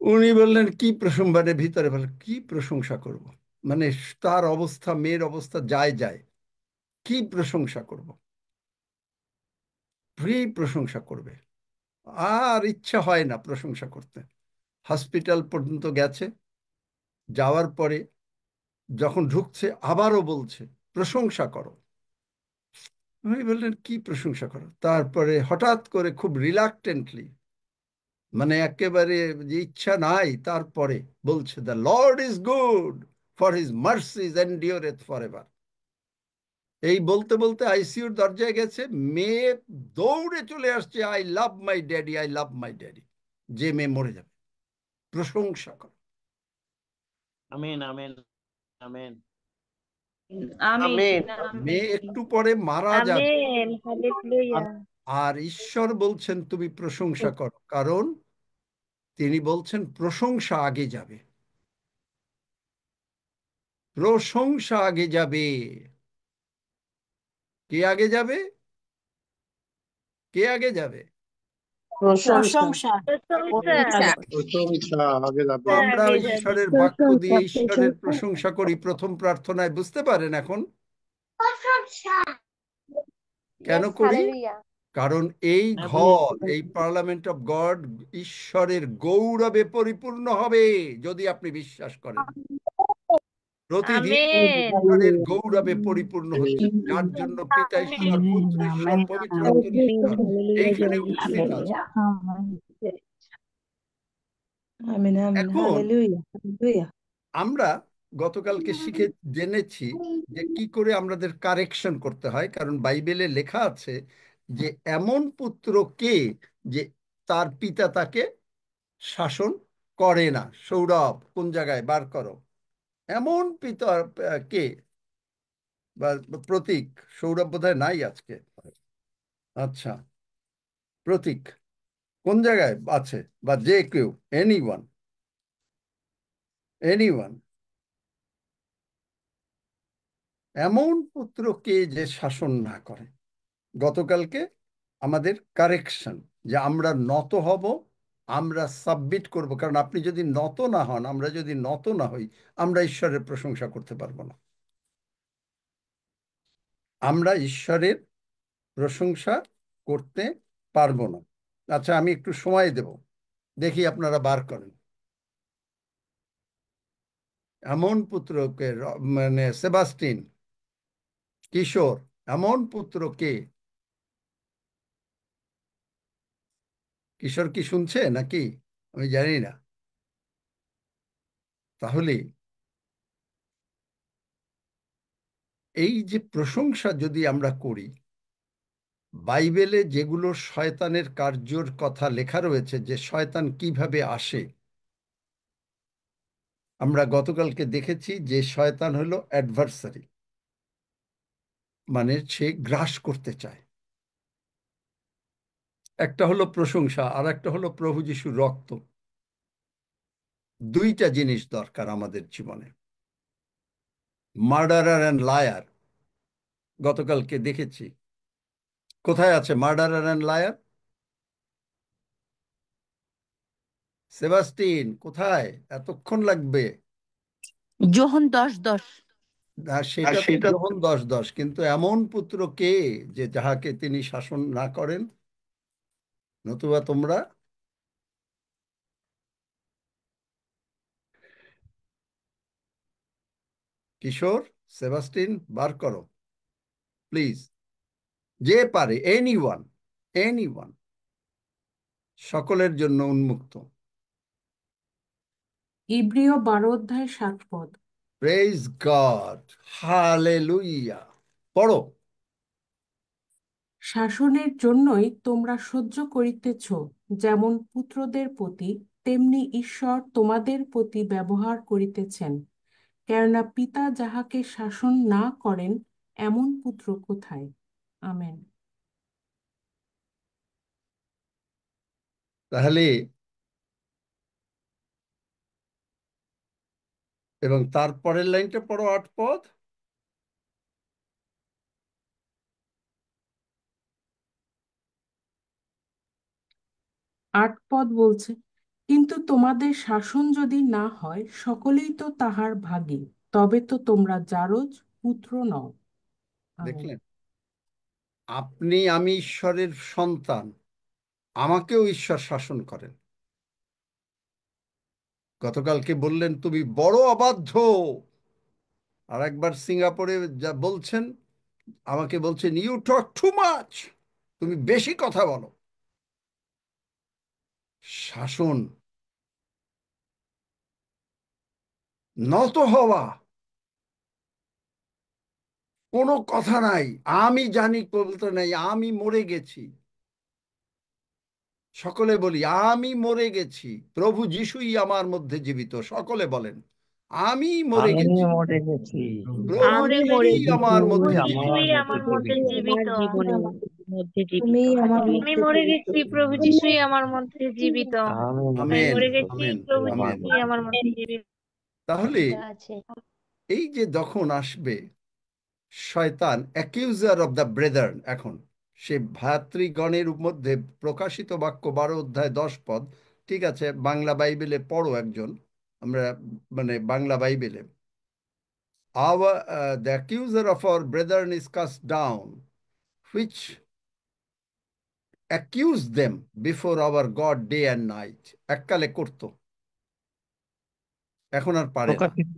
উনি বললেন, কি প্রশংসা? ভিতরে বললেন, কি প্রশংসা করব? মানে তার অবস্থা, মেয়ের অবস্থা যায় যায়, কি প্রশংসা করব? প্রশংসা করবে, আর ইচ্ছা হয় না প্রশংসা করতে। হসপিটাল পর্যন্ত গেছে, যাওয়ার পরে যখন ঢুকছে আবারও বলছে, প্রশংসা করো। আমি বললেন কি প্রশংসা করো? তারপরে হঠাৎ করে খুব রিলাক্টেন্টলি, মানে একেবারে যে ইচ্ছা নাই, তারপরে বলছে the Lord is good, for his mercies endureth for ever. এই বলতে বলতে আইসিইউর দরজায় গেছে, মেয়ে দৌড়ে চলে আসছে, I love my daddy, I love my daddy. যে মেয়ে মরে যাবে, প্রশংসা করো। আমেন আমেন আমেন আমেন মেয়ে একটু পরে মারা যাবে, আমেন হালেলুয়া। আর ঈশ্বর বলছেন তুমি প্রশংসা করো, কারণ তিনি বলছেন প্রশংসা আগে যাবে, প্রশংসা আগে যাবে। কে আগে যাবে? কে আগে যাবে? প্রশংসা প্রশংসা প্রশংসা আগে তো যাবে। আমরা আগে যাবে। ঈশ্বরের বাক্য দিয়ে ঈশ্বরের প্রশংসা করি প্রথম প্রার্থনায়, বুঝতে পারেন এখন কেন Yes, করি? hallelujah. কারণ এই ঘর, এই পার্লামেন্ট অফ গড ঈশ্বরের গৌরবে পরিপূর্ণ হবে যদি আপনি বিশ্বাস করেন। প্রতিদিন আমেন ঈশ্বরের গৌরবে পরিপূর্ণ হচ্ছে, যার জন্য পিতা ঈশ্বর, পুত্র ঈশ্বর, পবিত্র আত্মার ঈশ্বর এইখানে উপস্থিত আছে। আমেন আমেন এখন হালেলুয়া হালেলুয়া আমরা গতকালকে শিখে জেনেছি যে কি করে আমাদের কারেকশন করতে হয়, কারণ বাইবেলে লেখা আছে যে এমন পুত্র কে যে তার পিতা তাকে শাসন করে না। সৌরভ, কোন জায়গায় বার করো এমন পিতা কে, বা প্রতীক। সৌরভ বোধহয় নাই আজকে। আচ্ছা, প্রতীক কোন জায়গায় আছে? বা যে কেউ, এনিওয়ান, এনিওয়ান, এমন পুত্র কে যে শাসন না করে। গতকালকে আমাদের কারেকশন, যে আমরা নত হব, আমরা সাবমিট করব, কারণ আপনি যদি নত না হন, আমরা যদি নত না হই, আমরা ঈশ্বরের প্রশংসা করতে পারবো না, আমরা ঈশ্বরের প্রশংসা করতে পারবো না। আচ্ছা, আমি একটু সময় দেব, দেখি আপনারা বার করেন। এমন পুত্রকে মানে সেবাস্টিন, কিশোর, এমন পুত্র কে? কিশোর কি শুনছে নাকি? আমি জানি না। তাহলে এই যে প্রশংসা যদি আমরা করি, বাইবেলে যেগুলো শয়তানের কার্যর কথা লেখা রয়েছে, যে শয়তান কিভাবে আসে, আমরা গতকালকে দেখেছি যে শয়তান হলো অ্যাডভার্সারি, মানে সে গ্রাস করতে চায়। একটা হলো প্রশংসা, আর একটা হলো প্রভু যিশুর রক্ত। দুইটা জিনিস দরকার আমাদের জীবনে। মার্ডারার অ্যান্ড লায়ার, গতকালকে দেখেছি। কোথায় আছে মার্ডারার অ্যান্ড লায়ার? সেবাস্টিন কোথায়? এতক্ষণ লাগবে? যোহন 10:10 আর সেটা তো যখন 10:10, কিন্তু এমন পুত্র কে যে যাহাকে তিনি শাসন না করেন, নতুবা তোমরা। কিশোর, সেবাস্টিন বার করো প্লিজ, যে পারে, এনিওয়ান, এনিওয়ান, সকলের জন্য উন্মুক্ত। ইব্রিয় 12 অধ্যায় 7 পদ। Praise God, hallelujah. পড়ো। শাসনের জন্যই তোমরা সহ্য করিতেছ, যেমন পুত্রদের প্রতি, তেমনি ঈশ্বর তোমাদের প্রতি ব্যবহার করিতেছেন। কেননা পিতা যাহাকে শাসন না করেন, এমন পুত্র কোথায়? আমেন। তাহলে, এবং তারপরের লাইনটা পড়ো, 8 পদ। 8 পদ বলছে, কিন্তু তোমাদের শাসন যদি না হয়, সকলেই তো তাহার ভাগী, তবে তো তোমরা জারজ পুত্র নও। আমেন। দেখলেন, আপনি আমি ঈশ্বরের সন্তান, আমাকেও ঈশ্বর শাসন করেন। গতকালকে বললেন তুমি বড় অবাধ্য, আর একবার সিঙ্গাপুরে যা বলছেন আমাকে বলছেন ইউ টক টু মাচ, তুমি বেশি কথা বলো। শাসন, নত হওয়া, কোনো কথা নাই, আমি জানি বলতে নাই, আমি মরে গেছি। সকলে বলি আমি মরে গেছি, প্রভু যিশুই আমার মধ্যে জীবিত। সকলে বলেন আমি মরে আমি গেছি, মরে গেছি, প্রভু আমি প্রভু মরে যিশুই গেছি, আমার প্রভু যিশুই মধ্যে আমার যিশুই জীবিত। মধ্যে আমার মধ্যে জীবিত। জীবিত। জীবনের মধ্যে জীবিত। আমি মরে গেছি, প্রভু যিশুই আমার মধ্যে জীবিত। আমি আমি মরে আমেন, মরে গেছি, গেছি, আমেন, প্রভু আমার আমেন। যিশুই মধ্যে আমার মধ্যে জীবিত। জীবিত তাহলে আছে। এই যে যখন আসবে শয়তান, অ্যাকিউজার অব দ্য ব্রেদার্ন, এখন সে ভাতৃগণের মধ্যে, প্রকাশিত বাক্য 12 অধ্যায় 10 পদ, ঠিক আছে, বাংলা বাইবেলে পড়ো একজন, আমরা মানে বাংলা বাইবেলে, the accuser of our brethren is cast down, which accuse them before our God day and night। এককালে করতো, এখন আর পারে না। প্রকাশিত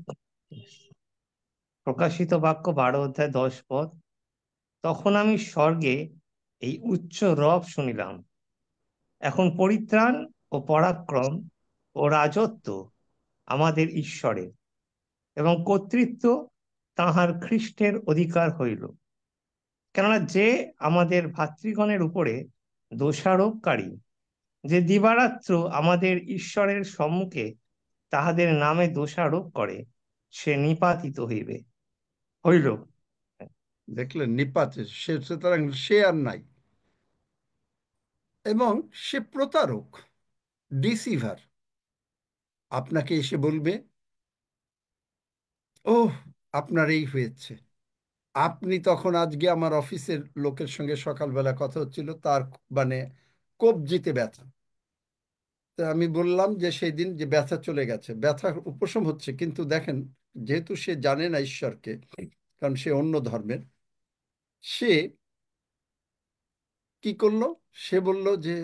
প্রকাশিত বাক্য 12 অধ্যায় 10 পদ। তখন আমি স্বর্গে এই উচ্চ রব শুনিলাম, এখন পরিত্রাণ ও পরাক্রম ও রাজত্ব আমাদের ঈশ্বরের, এবং কর্তৃত্ব তাহার খ্রিস্টের অধিকার হইল। কেননা যে আমাদের ভাতৃগণের উপরে দোষারোপকারী, যে দিবারাত্র আমাদের ঈশ্বরের সম্মুখে তাহাদের নামে দোষারোপ করে, সে নিপাতিত হইল। দেখলেন, নিপাতে, সে সুতরাং সে আর নাই, এবং সে প্রতারক, ডিসিভার। আপনাকে এসে বলবে ওহ আপনার এই হয়েছে। আপনি তখন, আজকে আমার অফিসের লোকের সঙ্গে সকালবেলা কথা হচ্ছিল, তার মানে কবজিতে ব্যথা। তো আমি বললাম যে সেই দিন যে ব্যথা চলে গেছে, ব্যথা উপশম হচ্ছে, কিন্তু দেখেন, যেহেতু সে জানে না ঈশ্বরকে, কারণ সে অন্য ধর্মের, সে কি করলো, সে বলল যে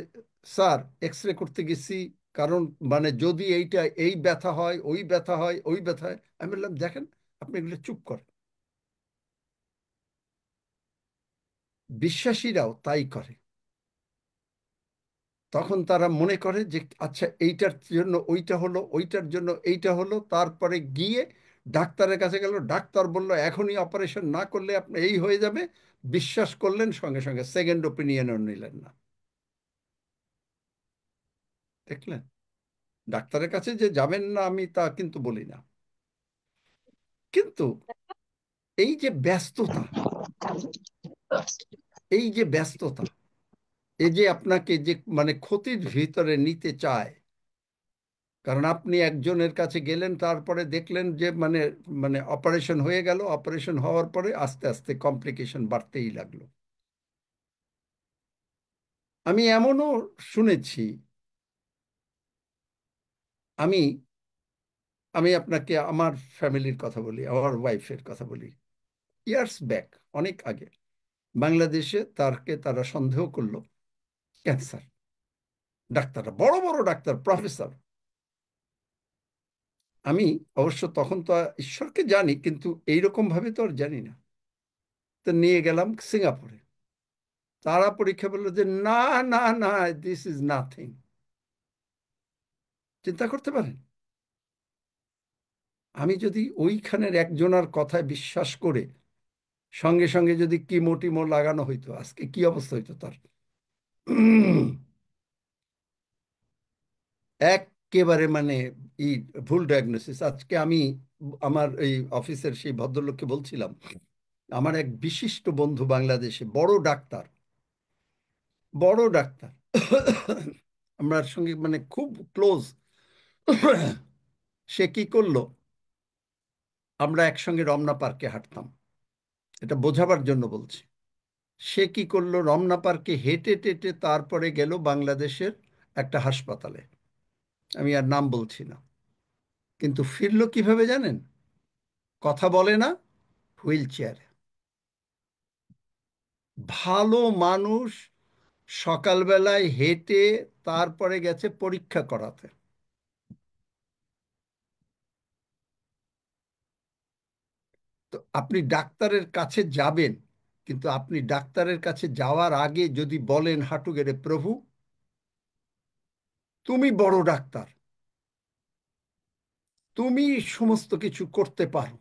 স্যার এক্স রে করতে গেছি, কারণ মানে যদি এইটা এই ব্যথা হয়, ওই ব্যথা হয়, ওই ব্যথা হয়। আমি বললাম দেখেন, আপনি এগুলো চুপ করেন। বিশ্বাসীরাও তাই করে। তখন তারা মনে করে যে আচ্ছা এইটার জন্য ওইটা হলো, ওইটার জন্য এইটা হলো, তারপরে গিয়ে ডাক্তারের কাছে গেল, ডাক্তার বলল এখনই অপারেশন না করলে আপনি এই হয়ে যাবে। বিশ্বাস করলেন, সঙ্গে সঙ্গে সেকেন্ড ওপিনিয়নও নিলেন না। দেখলেন, ডাক্তারের কাছে যে যাবেন না আমি তা কিন্তু বলি না, কিন্তু এই যে ব্যস্ততা, এই যে ব্যস্ততা, এই যে আপনাকে যে মানে ক্ষতির ভিতরে নিতে চায়। কারণ আপনি একজনের কাছে গেলেন, তারপরে দেখলেন যে মানে মানে অপারেশন হয়ে গেল, অপারেশন হওয়ার পরে আস্তে আস্তে কমপ্লিকেশন বাড়তেই লাগলো। আমি এমনও শুনেছি, আমি আমি আপনাকে আমার ফ্যামিলির কথা বলি, আমার ওয়াইফের কথা বলি। ইয়ার্স ব্যাক, অনেক আগে, বাংলাদেশে তারা সন্দেহ করলো ক্যান্সার। ডাক্তাররা, বড় বড় ডাক্তার, প্রফেসর। আমি অবশ্য তখন তো ঈশ্বরকে জানি, কিন্তু এইরকম ভাবে তো আর জানি না। তো নিয়ে গেলাম সিঙ্গাপুরে। তারা পরীক্ষা বললো যে না না না, দিস ইজ নাথিং। চিন্তা করতে পারেন, আমি যদি ওইখানের একজনের কথায় বিশ্বাস করে সঙ্গে সঙ্গে যদি কিমো টিমো লাগানো হইতো, আজকে কি অবস্থা হইতো তার। একেবারে মানে ই ভুল ডায়াগনোসিস। আজকে আমি আমার এই অফিসের সেই ভদ্রলোককে বলছিলাম, আমার এক বিশিষ্ট বন্ধু বাংলাদেশে, বড় ডাক্তার, বড় ডাক্তার, আমার সঙ্গে মানে খুব ক্লোজ। সে কি করলো, আমরা একসঙ্গে রমনা পার্কে হাঁটতাম, এটা বোঝাবার জন্য বলছি। সে কি করলো, রমনা পার্কে হেঁটে টেটে তারপরে গেল বাংলাদেশের একটা হাসপাতালে, আমি আর নাম বলছি না। কিন্তু ফিরলো কিভাবে জানেন? কথা বলে না, হুইল চেয়ারে। ভালো মানুষ, সকালবেলায় হেঁটে তারপরে গেছে পরীক্ষা করাতে। তো আপনি ডাক্তারের কাছে যাবেন, কিন্তু আপনি ডাক্তারের কাছে যাওয়ার আগে যদি বলেন হাঁটু গেড়ে, প্রভু তুমি বড় ডাক্তার, তুমি সমস্ত কিছু করতে পারো,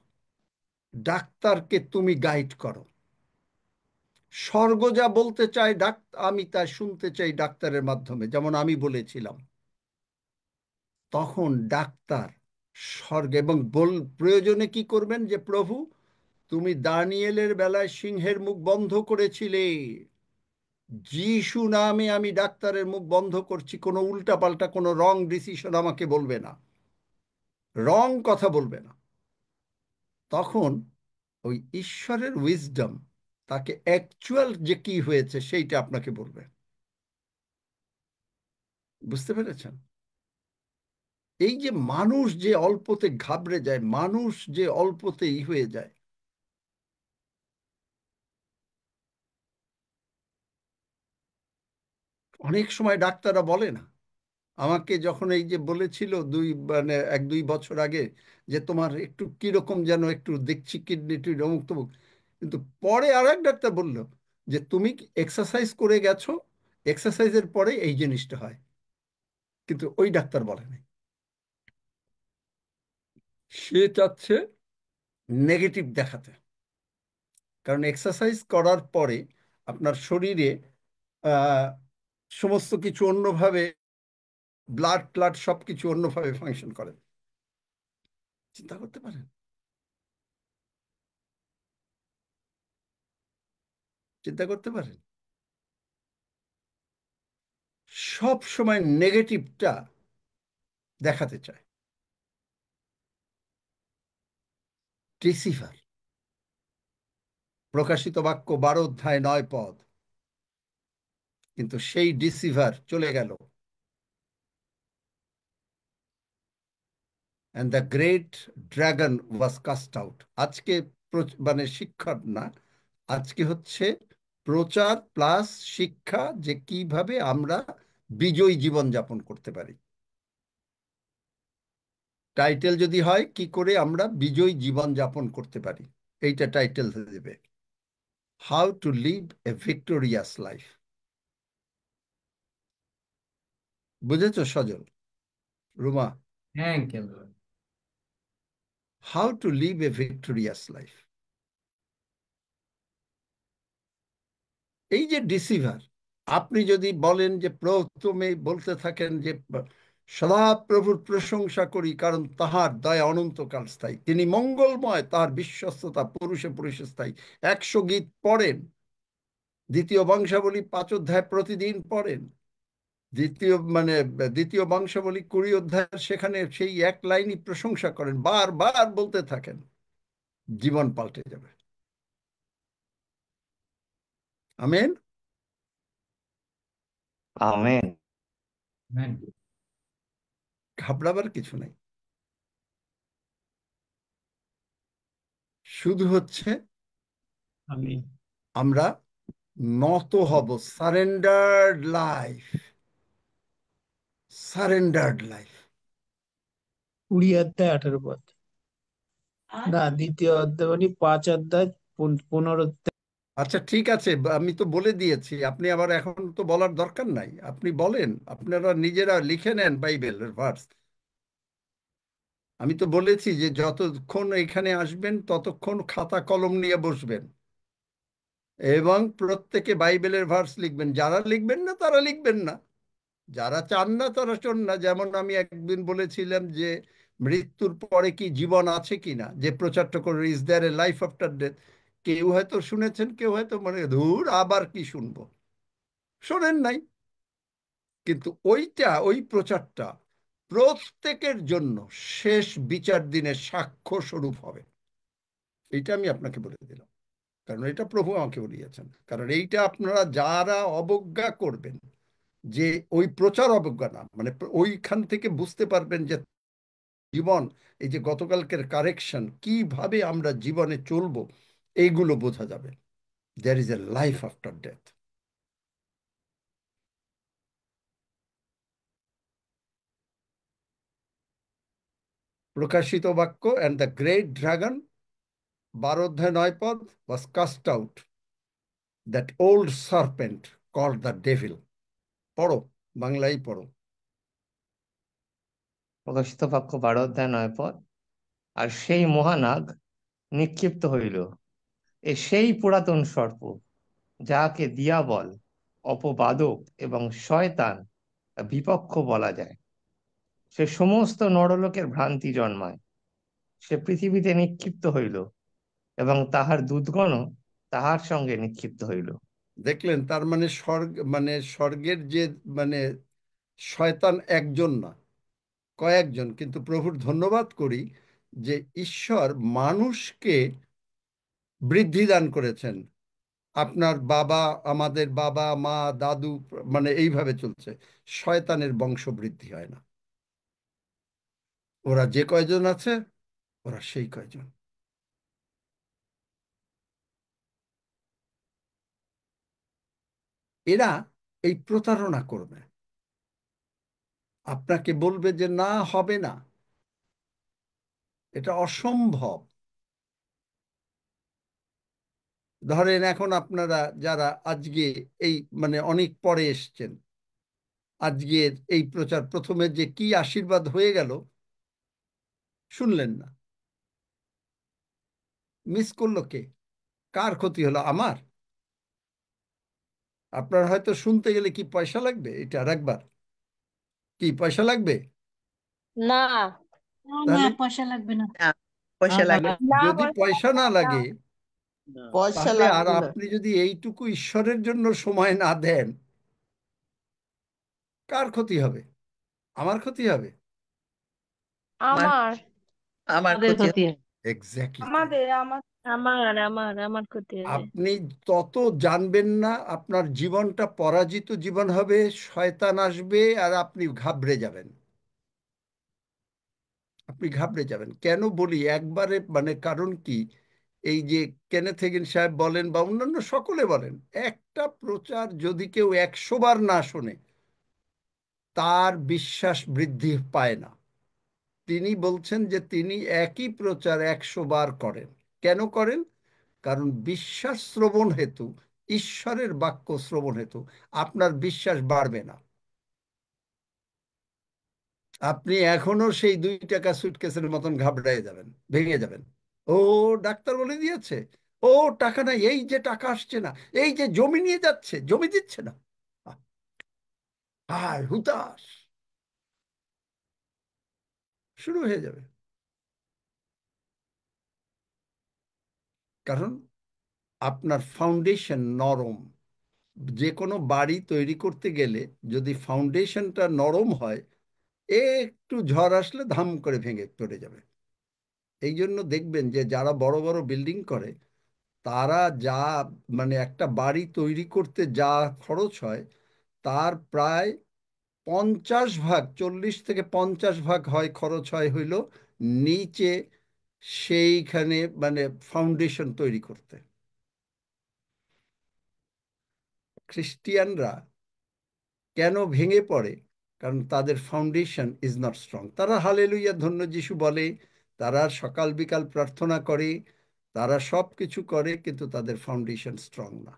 ডাক্তারকে তুমি গাইড করো, স্বর্গ যা বলতে চাই আমি তা শুনতে চাই ডাক্তারের মাধ্যমে, যেমন আমি বলেছিলাম, তখন ডাক্তার স্বর্গ এবং প্রয়োজনে কি করবেন, যে প্রভু তুমি দানিয়েলের বেলায় সিংহের মুখ বন্ধ করেছিলে, যিশু নামে আমি ডাক্তারের মুখ বন্ধ করছি, কোনো উল্টাপাল্টা কোনো রং ডিসিশন আমাকে বলবে না, রং কথা বলবে না। তখন ওই ঈশ্বরের উইজডম তাকে অ্যাকচুয়াল যে কি হয়েছে সেইটা আপনাকে বলবে। বুঝতে পেরেছেন? এই যে মানুষ যে অল্পতে ঘাবড়ে যায়, মানুষ যে অল্পতেই হয়ে যায়, অনেক সময় ডাক্তাররা বলে না। আমাকে যখন এই যে বলেছিল মানে 1-2 বছর আগে যে তোমার একটু কিরকম যেন একটু দেখছি কিডনি টিডনি অমুক তমুক, কিন্তু পরে আর এক ডাক্তার বলল যে তুমি এক্সারসাইজ করে গেছো, এক্সারসাইজের পরে এই জিনিসটা হয়, কিন্তু ওই ডাক্তার বলে নাই। সে চাচ্ছে নেগেটিভ দেখাতে, কারণ এক্সারসাইজ করার পরে আপনার শরীরে আহ, সমস্ত কিছু অন্যভাবে, ব্লাড ট্লাড সবকিছু অন্যভাবে ফাংশন করে। চিন্তা করতে পারেন? চিন্তা করতে পারেন? সব সময় নেগেটিভটা দেখাতে চায়। ডিসিভার। প্রকাশিত বাক্য 12 অধ্যায় 9 পদ। কিন্তু সেই ডিসিভার চলে গেল। And the great dragon was cast out. আজকে মানে শিক্ষা না, আজকে হচ্ছে প্রচার প্লাস শিক্ষা, যে কিভাবে আমরা বিজয়ী জীবন যাপন করতে পারি। টাইটেল যদি হয় কি করে আমরা বিজয়ী জীবন যাপন করতে পারি, এইটা টাইটেল দেবে, how to live a victorious life. বুঝেছো সজল, রুমা? হ্যাঁ uncle. How to live a victorious life. এই যে ডিসিভার, আপনি যদি বলেন যে প্রথমে বলতে থাকেন যে সদাপ্রভুর প্রশংসা করি কারণ তাহার দয়া অনন্তকাল স্থায়ী, তিনি মঙ্গলময়, তাহার বিশ্বস্ততা পুরুষে পুরুষে স্থায়ী। 100 গীত পড়েন, দ্বিতীয় বংশাবলী 5 অধ্যায় প্রতিদিন পড়েন, দ্বিতীয় বংশাবলী 20 অধ্যায়, সেখানে সেই এক লাইনই প্রশংসা করেন, বারবার বলতে থাকেন, জীবন পাল্টে যাবে। আমেন। আমেন। হ্যাঁ। ঘাবড়াবার কিছু নাই, শুধু হচ্ছে আমি আমরা নত হব। Surrendered life, surrendered life. 20 অধ্যায় 18 পদ। আর না, 2 অধ্যায় মানে 5 অধ্যায় 15। আচ্ছা ঠিক আছে, আমি তো বলে দিয়েছি, আপনি আবার এখন তো বলার দরকার নাই, আপনি বলেন, আপনারা নিজেরা লিখে নেন বাইবেলের ভার্স। আমি তো বলেছি যে যতক্ষণ এখানে আসবেন ততক্ষণ খাতা কলম নিয়ে বসবেন এবং প্রত্যেকে বাইবেলের ভার্স লিখবেন। যারা লিখবেন না তারা লিখবেন না, যারা চান না তারা চান না। যেমন আমি একদিন বলেছিলাম যে মৃত্যুর পরে কি জীবন আছে কিনা, যে প্রচারটা করে, is there a life after death. কেউ হয়তো শুনেছেন, কেউ হয়তো মনে ধুর আবার কি শুনবো, শোনেন নাই। কিন্তু ওই প্রচারটা প্রত্যেকের জন্য শেষ বিচার দিনের সাক্ষ্য স্বরূপ হবে। এইটা আমি আপনাকে বলে দিলাম, কারণ এটা প্রভু আমাকে বলিয়েছেন। কারণ এইটা আপনারা যারা অবজ্ঞা করবেন, যে ওই প্রচার অবজ্ঞা না, মানে ওইখান থেকে বুঝতে পারবেন যে জীবন, এই যে গতকালকের কারেকশন, কিভাবে আমরা জীবনে চলবো, এইগুলো বোঝা যাবে। There is a life after death. প্রকাশিত বাক্য, অ্যান্ড দ্য গ্রেট ড্রাগন 12 অধ্যায় 9 পদ was cast out. That old serpent called the devil. পড়ো, বাংলায় পড়ো। প্রকাশিত বাক্য 12 অধ্যায় 9 পদ। আর সেই মহানাগ নিক্ষিপ্ত হইল, সেই পুরাতন সর্প, যাহাকে দিয়াবল, অপবাদক এবং শয়তান বিপক্ষ বলা যায়। সে সমস্ত নরলোকের ভ্রান্তি জন্মায়। সে পৃথিবীতে নিক্ষিপ্ত হইল এবং তাহার দূতগণও তাহার সঙ্গে নিক্ষিপ্ত হইল। দেখলেন? তার মানে স্বর্গের যে মানে শয়তান একজন না, কয়েকজন। কিন্তু প্রভুর ধন্যবাদ করি যে ঈশ্বর মানুষকে বৃদ্ধি দান করেছেন। আপনার বাবা, আমাদের বাবা মা দাদু, মানে এইভাবে চলছে। শয়তানের বংশ বৃদ্ধি হয় না। ওরা যে কয়জন আছে, ওরা সেই কয়জন। এরা এই প্রতারণা করবে, আপনাকে বলবে যে না, হবে না, এটা অসম্ভব। ধরেন এখন আপনারা যারা আজকে এই মানে অনেক পরে এসছেন, আজকের এই প্রচার প্রথমে যে কি আশীর্বাদ হয়ে গেল শুনলেন না, মিস করলো কে? কার ক্ষতি হলো? আমার? আপনার হয়তো শুনতে গেলে কি পয়সা লাগবে? এটা আর একবার কি পয়সা লাগবে? না, না না, তাহলে পয়সা লাগবে না। না, পয়সা লাগে না, যদি পয়সা না লাগে, না, পয়সা তাহলে আর লাগবে না। আপনি যদি এইটুকু ঈশ্বরের জন্য সময় না দেন, কার ক্ষতি হবে? আমার ক্ষতি হবে। আমার আমার ক্ষতি হবে। এক্স্যাক্টলি তাই। আমাদের আমার আমার ক্ষতি হবে। আপনি তত জানবেন না, আপনার জীবনটা পরাজিত জীবন হবে, শয়তান আসবে আর আপনি ঘাবড়ে যাবেন। আপনি ঘাবড়ে যাবেন। কেন বলি একবারে, মানে কারণ কি, এই যে কেনেথ হেগিন সাহেব বলেন বা অন্যান্য সকলে বলেন, একটা প্রচার যদি কেউ 100 বার না শোনে, তার বিশ্বাস বৃদ্ধি পায় না। তিনি বলছেন যে তিনি একই প্রচার 100 বার করেন। কেন করেন? কারণ বিশ্বাস শ্রবণ হেতু, ঈশ্বরের বাক্য শ্রবণ হেতু আপনার বিশ্বাস বাড়বে না। আপনি এখনো সেই 2 টাকা সুটকেসের মতন ঘাবড়ায় যাবেন, ভেঙে যাবেন। ও, ডাক্তার বলে দিয়েছে, ও টাকা নাই, এই যে টাকা আসছে না, এই যে জমি নিয়ে যাচ্ছে, জমি দিচ্ছে না, হায় হুতাশ শুরু হয়ে যাবে। কারণ আপনার ফাউন্ডেশন নরম। যে কোনো বাড়ি তৈরি করতে গেলে যদি ফাউন্ডেশনটা নরম হয়, একটু ঝড় আসলে ধাম করে ভেঙে পড়ে যাবে। এই জন্য দেখবেন যে যারা বড় বড় বিল্ডিং করে, তারা যা মানে একটা বাড়ি তৈরি করতে যা খরচ হয়, তার প্রায় 50 ভাগ, 40 থেকে 50 ভাগ হয় খরচ হয় হইল নিচে সেইখানে মানে ফাউন্ডেশন তৈরি করতে। খ্রিস্টিয়ানরা কেন ভেঙে পড়ে? কারণ তাদের ফাউন্ডেশন ইজ নট স্ট্রং। তারা হালেলুইয়া ধন্য যিশু বলে, তারা সকাল বিকাল প্রার্থনা করে, তারা সব কিছু করে, কিন্তু তাদের ফাউন্ডেশন স্ট্রং না।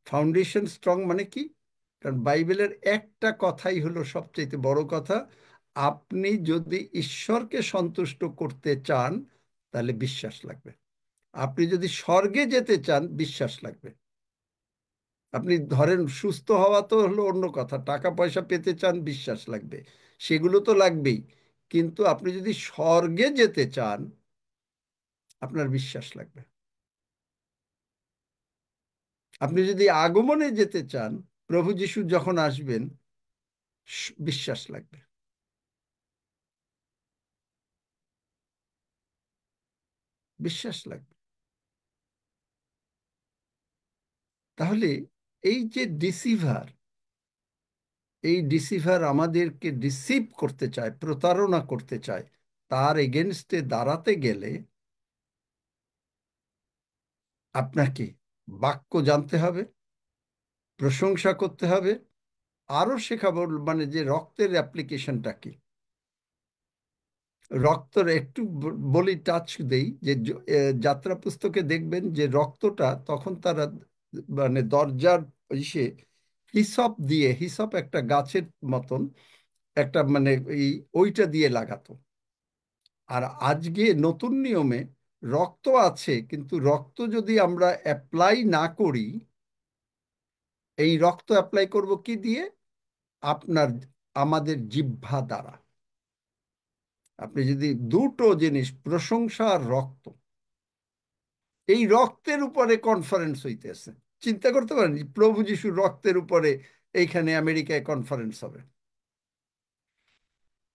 ফাউন্ডেশন স্ট্রং মানে কি? কারণ বাইবেলের একটা কথাই হলো সবচেয়ে বড় কথা, আপনি যদি ঈশ্বরকে সন্তুষ্ট করতে চান তাহলে বিশ্বাস লাগবে। আপনি যদি স্বর্গে যেতে চান, বিশ্বাস লাগবে। আপনি ধরেন সুস্থ হওয়া তো হলো অন্য কথা, টাকা পয়সা পেতে চান, বিশ্বাস লাগবে, সেগুলো তো লাগবেই। কিন্তু আপনি যদি স্বর্গে যেতে চান, আপনার বিশ্বাস লাগবে। আপনি যদি আগমনে যেতে চান, প্রভু যিশু যখন আসবেন, বিশ্বাস লাগবে। বিশ্বাস লাগবে। তাহলে এই যে ডিসিভার আমাদেরকে ডিসিভ করতে চায়, প্রতারণা করতে চায়, তার এগেনস্টে দাঁড়াতে গেলে আপনাকে বাক্য জানতে হবে, প্রশংসা করতে হবে, আরো শেখাবো মানে যে রক্তের অ্যাপ্লিকেশনটা কি। রক্তর একটু বলি, টাচ দেই যে যাত্রা পুস্তকে দেখবেন যে রক্তটা তখন তারা মানে দরজার ইসে হিসপ দিয়ে, হিসপ একটা গাছের মতন একটা মানে এই ওইটা দিয়ে লাগাতো। আর আজকে নতুন নিয়মে রক্ত আছে, কিন্তু রক্ত যদি আমরা অ্যাপ্লাই না করি, এই রক্ত অ্যাপ্লাই করব কি দিয়ে? আপনার আমাদের জিহ্বা দ্বারা। আপনি যদি দুটো জিনিস, প্রশংসা আর রক্ত, এই রক্তের উপরে কনফারেন্স হইতেছে, চিন্তা করতে পারেন প্রভু যিশুর রক্তের উপরে এইখানে আমেরিকায় কনফারেন্স হবে।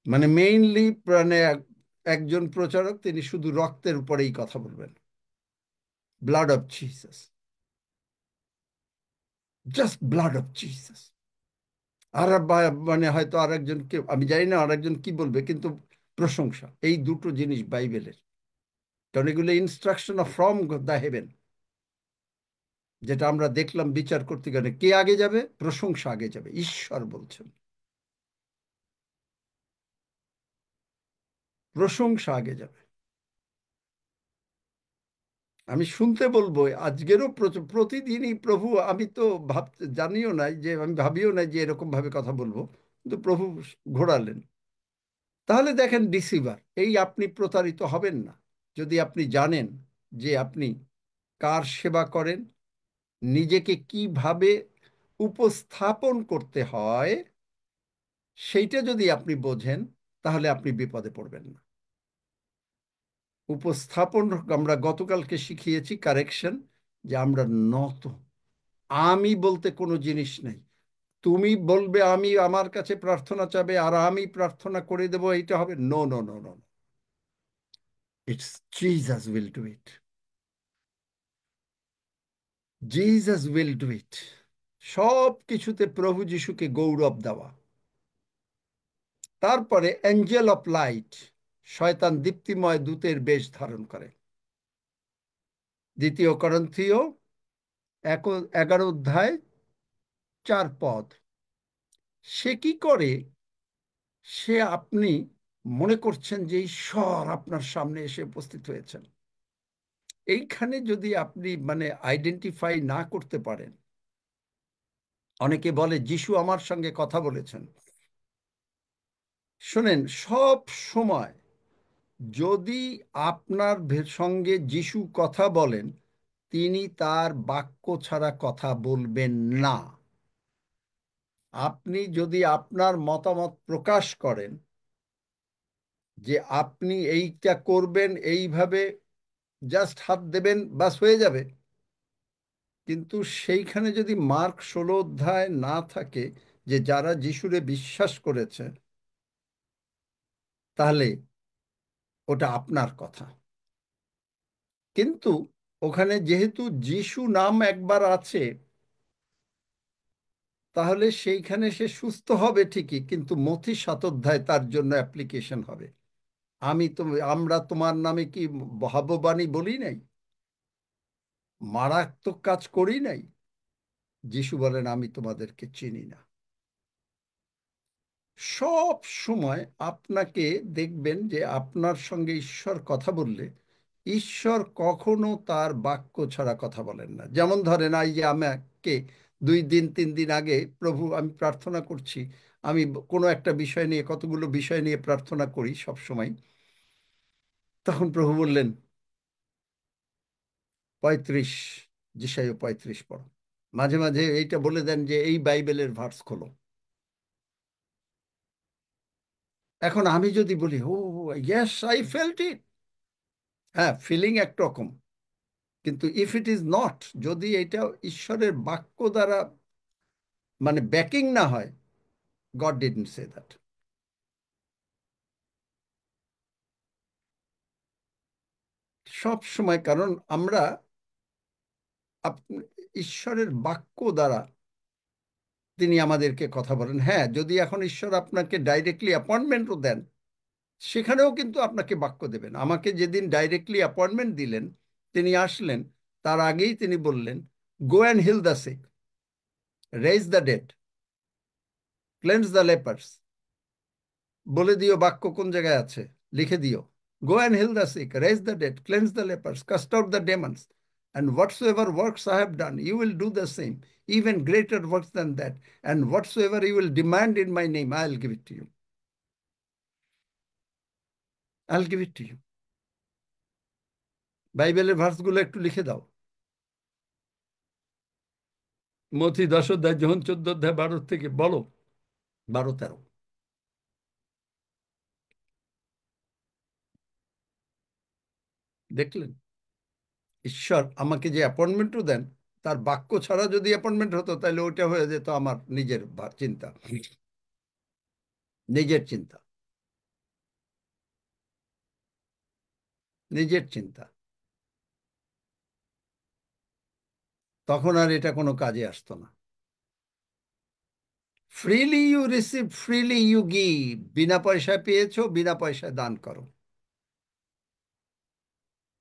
মানে মেইনলি মানে একজন প্রচারক তিনি শুধু রক্তের উপরেই কথা বলবেন, blood of Jesus, just blood of Jesus. আর মানে হয়তো আরেকজন কে আমি জানি না আরেকজন কি বলবে, কিন্তু প্রশংসা, এই দুটো জিনিস বাইবেলের, কারণ এগুলো instruction of from the haven. যেটা আমরা দেখলাম বিচার করতে গেলে কে আগে যাবে? প্রশংসা আগে যাবে, ঈশ্বর বলছেন প্রশংসা আগে যাবে। আমি শুনতে বলবো আজকেরও প্রতিদিনই প্রভু, আমি তো জানিও নাই যে, আমি ভাবিও নাই যে এরকম ভাবে কথা বলবো, কিন্তু প্রভু ঘোরালেন। তাহলে দেখেন ডিসিভার, এই আপনি প্রতারিত হবেন না যদি আপনি জানেন যে আপনি কার সেবা করেন, নিজেকে কিভাবে উপস্থাপন করতে হয় সেইটা যদি আপনি বোঝেন, তাহলে আপনি বিপদে পড়বেন না। উপস্থাপন আমরা গতকালকে শিখিয়েছি, কারেকশন, যে আমরা নত, আমি বলতে কোনো জিনিস নেই। তুমি বলবে আমি, আমার কাছে প্রার্থনা চাবে আর আমি প্রার্থনা করে দেবো, এইটা হবে, no no no no, it's Jesus will do it, Jesus will do it. সব কিছুতে প্রভু যিশুকে গৌরব দেওয়া। তারপরে অ্যাঞ্জেল অফ লাইট, শয়তান দীপ্তিময় দূতের বেশ ধারণ করে। 2 করন্থীয় 11 অধ্যায় 4 পদ। সে কি করে? সে আপনি মনে করছেন যে ঈশ্বর আপনার সামনে এসে উপস্থিত হয়েছেন, এইখানে যদি আপনি মানে আইডেন্টিফাই না করতে পারেন। অনেকে বলে যিশু আমার সঙ্গে কথা বলেছেন। শোনেন, সব সময় যদি আপনার সঙ্গে যিশু কথা বলেন, তিনি তার বাক্য ছাড়া কথা বলবেন না। আপনি যদি আপনার মতামত প্রকাশ করেন যে আপনি এইটা করবেন, এইভাবে জাস্ট হাত দেবেন, বাস হয়ে যাবে, কিন্তু সেইখানে যদি মার্ক 16 অধ্যায় না থাকে যে যারা যিশুরে বিশ্বাস করেছে, তাহলে ওটা আপনার কথা। কিন্তু ওখানে যেহেতু যিশু নাম একবার আছে, তাহলে সেইখানে সে সুস্থ হবে ঠিকই, কিন্তু মথি 7 অধ্যায় তার জন্য অ্যাপ্লিকেশন হবে। আমরা তোমার নামে কি ভগবানী বলি নাই, মারাত্মক কাজ করি নাই? যিশু বলেন আমি তোমাদেরকে চিনি না। সব সময় আপনাকে দেখবেন যে আপনার সঙ্গে ঈশ্বর কথা বললে, ঈশ্বর কখনো তার বাক্য ছাড়া কথা বলেন না। যেমন ধরেন, এই যে আমাকে 2 দিন 3 দিন আগে প্রভু আমি প্রার্থনা করছি, আমি কোনো একটা বিষয় নিয়ে, কতগুলো বিষয় নিয়ে প্রার্থনা করি সব সময়, তখন প্রভু বললেন 35, যিশাইয়া 35 পড়ো। মাঝে মাঝে এইটা বলে দেন যে এই বাইবেলের ভার্স খোলো। এখন আমি যদি বলি ও ইয়েস আই ফেল্ট ইট, হ্যাঁ ফিলিং একরকম, কিন্তু ইফ ইট ইজ নট, যদি এটা ঈশ্বরের বাক্য দ্বারা মানে ব্যাকিং না হয়, গড ডিডন্ট সে দ্যাট। সব সময়, কারণ আমরা ঈশ্বরের বাক্য দ্বারা তিনি আমাদেরকে কথা বলেন। হ্যাঁ, যদি এখন ঈশ্বর আপনাকে ডাইরেক্টলি অ্যাপয়েন্টমেন্টও দেন, সেখানেও কিন্তু আপনাকে বাক্য দেবেন। আমাকে যেদিন ডাইরেক্টলি অ্যাপয়েন্টমেন্ট দিলেন, তিনি আসলেন, তার আগেই তিনি বললেন go and heal the sick, raise the dead, cleanse the lepers. বলে দিও বাক্য কোন জায়গায় আছে, লিখে দিও। Go and heal the sick, raise the dead, cleanse the lepers, cast out the demons, and whatsoever works I have done, you will do the same, even greater works than that. And whatsoever you will demand in my name, I'll give it to you. I'll give it to you. বাইবেলের ভার্সগুলো একটু লিখে দাও। মথি 10 অধ্যায়, যোহন 14 অধ্যায় 12 থেকে বলো, 12-13। দেখলেন, ঈশ্বর আমাকে যে অ্যাপয়েন্টমেন্টও দেন, তার বাক্য ছাড়া যদি অ্যাপয়েন্টমেন্ট হতো তাহলে ওইটা হয়ে যেত আমার নিজের চিন্তা, নিজের চিন্তা, নিজের চিন্তা। তখন আর এটা কোনো কাজে আসতো না। Freely you receive, freely you give. বিনা পয়সায় পেয়েছো, বিনা পয়সায় দান করো।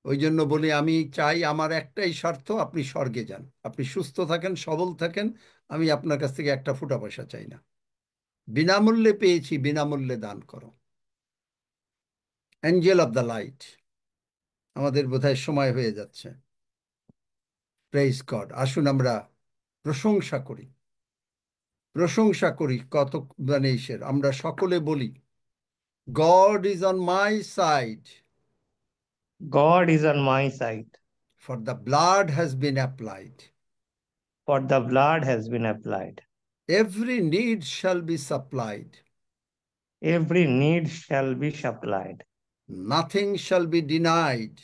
ওই জন্য বলি, আমি চাই, আমার একটাই স্বার্থ, আপনি স্বর্গে যান, আপনি সুস্থ থাকেন, সবল থাকেন। আমি আপনার কাছ থেকে একটা ফুটা পয়সা চাই না। বিনামূল্যে পেয়েছি, বিনামূল্যে দান করো। Angel of the light. আমাদের বোধহয় সময় হয়ে যাচ্ছে। Praise god. আসুন আমরা প্রশংসা করি, প্রশংসা করি। কত মানে আমরা সকলে বলি, god is on my side, God is on my side, for the blood has been applied, for the blood has been applied. every need shall be supplied, Every need shall be supplied. nothing shall be denied.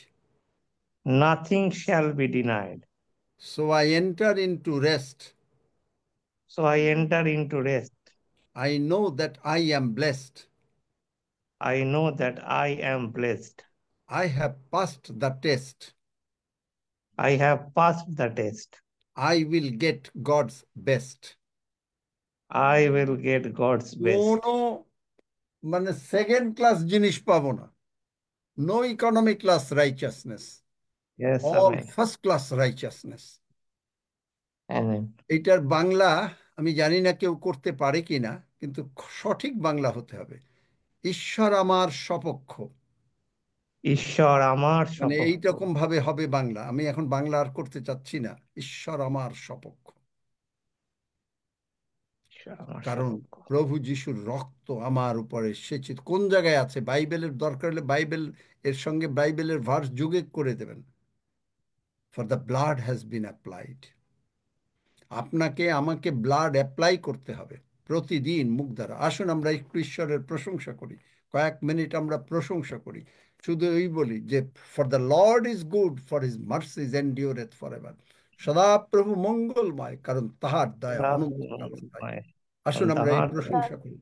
Nothing shall be denied. So I enter into rest. So I enter into rest. I know that I am blessed. I know that I am blessed. I have passed the test. I have passed the test. I will get God's best. I will get God's best. কোনো মানে second class জিনিস পাবো না। No economy class righteousness, Yes, অল amen. First class righteousness. Amen. এইটার বাংলা আমি জানি না কেউ করতে পারে কিনা, কিন্তু সঠিক বাংলা হতে হবে, ঈশ্বর আমার সপক্ষ। ঈশ্বর আমার মানে সপক্ষ। এইরকম ভাবে হবে বাংলা। আমি এখন বাংলা আর করতে চাচ্ছি না, ঈশ্বর আমার সপক্ষ। ঈশ্বর আমার কারণ সপক্ষ। প্রভু যিশুর রক্ত আমার উপরে সেচে। কোন জায়গায় আছে? বাইবেলের দরকার হলে বাইবেল এর সঙ্গে বাইবেলের ভার্স যোগে করে দেবেন। For the blood has been applied. আপনাকে আমাকে ব্লাড অ্যাপ্লাই করতে হবে প্রতিদিন মুখ দ্বারা। আসুন আমরা একটু ঈশ্বরের প্রশংসা করি, কয়েক মিনিট আমরা প্রশংসা করি। শুধু এই বলি যে for the Lord is good, for his mercies endureth forever. সদা প্রভু মঙ্গলময়, কারণ তাহার দয়া অনন্তকাল স্থায়ী। আসুন আমরা এই প্রশংসা করি।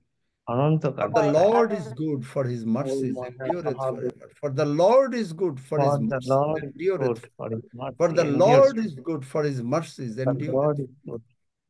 অনন্তকাল। For the Lord is good, for his mercies endureth forever. For the Lord is good, for his For the mercies Lord is endureth good, for his mercy For the endures. Lord is good, for his mercies The Lord endureth. is good,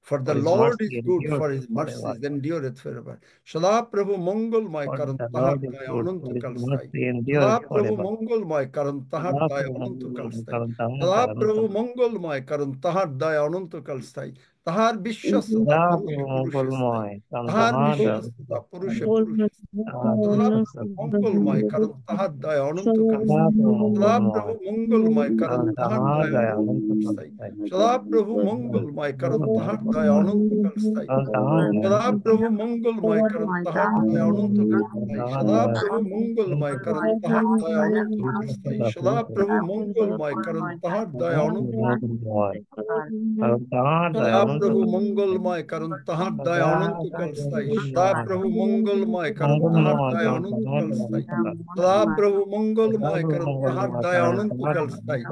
For for the his Lord mercy is good, endures for his forever. mercies endureth forever. সদা প্রভু মঙ্গলময়, For কারণ the তাহার Lord is দয়া good, for his অনন্তকাল স্থায়ী। mercy সদা endures প্রভু forever. মঙ্গলময়, কারণ তাহার সদা দয়া প্রভু অনন্তকাল মঙ্গলময়, স্থায়ী। কারণ তাহার সদা দয়া প্রভু অনন্তকাল। মঙ্গলময়, কারণ তাহার দয়া অনন্তকাল স্থায়ী। তাহার বিশ্বস্ততা সদা পুরুষে প্রভু পুরুষে স্থায়ী। মঙ্গলময়, কারণ তাহার তাহার দয়া বিশ্বস্ততা পুরুষে অনন্তকাল। পুরুষে স্থায়ী। তাহার সদা বিশ্বস্ততা মঙ্গলময়, কারণ তাহার দয়া অনন্তকাল সদা স্থায়ী। প্রভু সদা মঙ্গলময়, প্রভু মঙ্গলময়, কারণ কারণ তাহার তাহার দয়া দয়া অনন্তকাল অনন্তকাল স্থায়ী। স্থায়ী। সদা প্রভু মঙ্গলময়, কারণ তাহার দয়া অনন্তকাল স্থায়ী। কারণ তাহার দয়া সদা অনন্তকাল। প্রভু মঙ্গলময়, কারণ তাহার দয়া অনন্তকাল স্থায়ী। তাহার সদা দয়া প্রভু মঙ্গলময়, কারণ তাহার দয়া অনন্তকাল স্থায়ী। সদা প্রভু মঙ্গলময়, কারণ তাহার দয়া অনন্তকাল। মঙ্গলময়, কারণ তাহার দয়া সদা প্রভু অনন্তকাল। মঙ্গলময়, কারণ তাহার দয়া অনন্তকাল স্থায়ী। সদা মঙ্গলময়, প্রভু মঙ্গলময়, কারণ তাহার মঙ্গলময়, দয়া কারণ তাহার অনন্তকাল দয়া স্থায়ী। অনন্তকাল। সদা প্রভু সদা মঙ্গলময়, প্রভু কারণ তাহার মঙ্গলময়, দয়া কারণ তাহার অনন্তকাল দয়া স্থায়ী।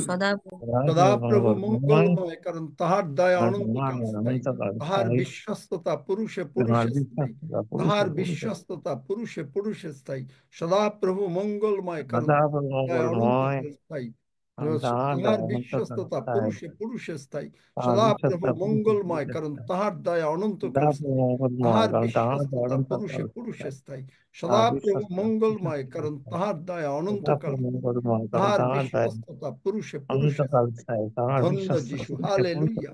সদা সদা প্রভু মঙ্গলময়, মঙ্গলময়, কারণ তাহার দয়া কারণ তাহার অনন্তকাল দয়া স্থায়ী। অনন্তকাল তাহার স্থায়ী। বিশ্বস্ততা পুরুষে তাহার পুরুষে স্থায়ী। বিশ্বস্ততা পুরুষে তাহার পুরুষে বিশ্বস্ততা পুরুষে পুরুষে স্থায়ী। সদা প্রভু মঙ্গলময়, কারণ সদা তাহার প্রভু দয়া মঙ্গলময়, অনন্তকাল স্থায়ী। কারণ তাহার তাহার দয়া অনন্তকাল বিশ্বস্ততা স্থায়ী। পুরুষে পুরুষে স্থায়ী। তাহার সদা প্রভু বিশ্বস্ততা পুরুষে মঙ্গলময়, পুরুষে কারণ স্থায়ী। তাহার দয়া সদা অনন্তকাল প্রভু স্থায়ী। মঙ্গলময়, তাহার কারণ তাহার দয়া বিশ্বস্ততা পুরুষে অনন্তকাল পুরুষে স্থায়ী। স্থায়ী। সদা তাহার প্রভু বিশ্বস্ততা মঙ্গলময়, পুরুষে কারণ স্থায়ী। তাহার দয়া সদা অনন্তকাল প্রভু স্থায়ী। মঙ্গলময়, কারণ তাহার তাহার দয়া বিশ্বস্ততা পুরুষে পুরুষে অনন্তকাল স্থায়ী। স্থায়ী। তাহার ধন্য বিশ্বস্ততা যিশু, পুরুষে পুরুষে হালেলুয়া।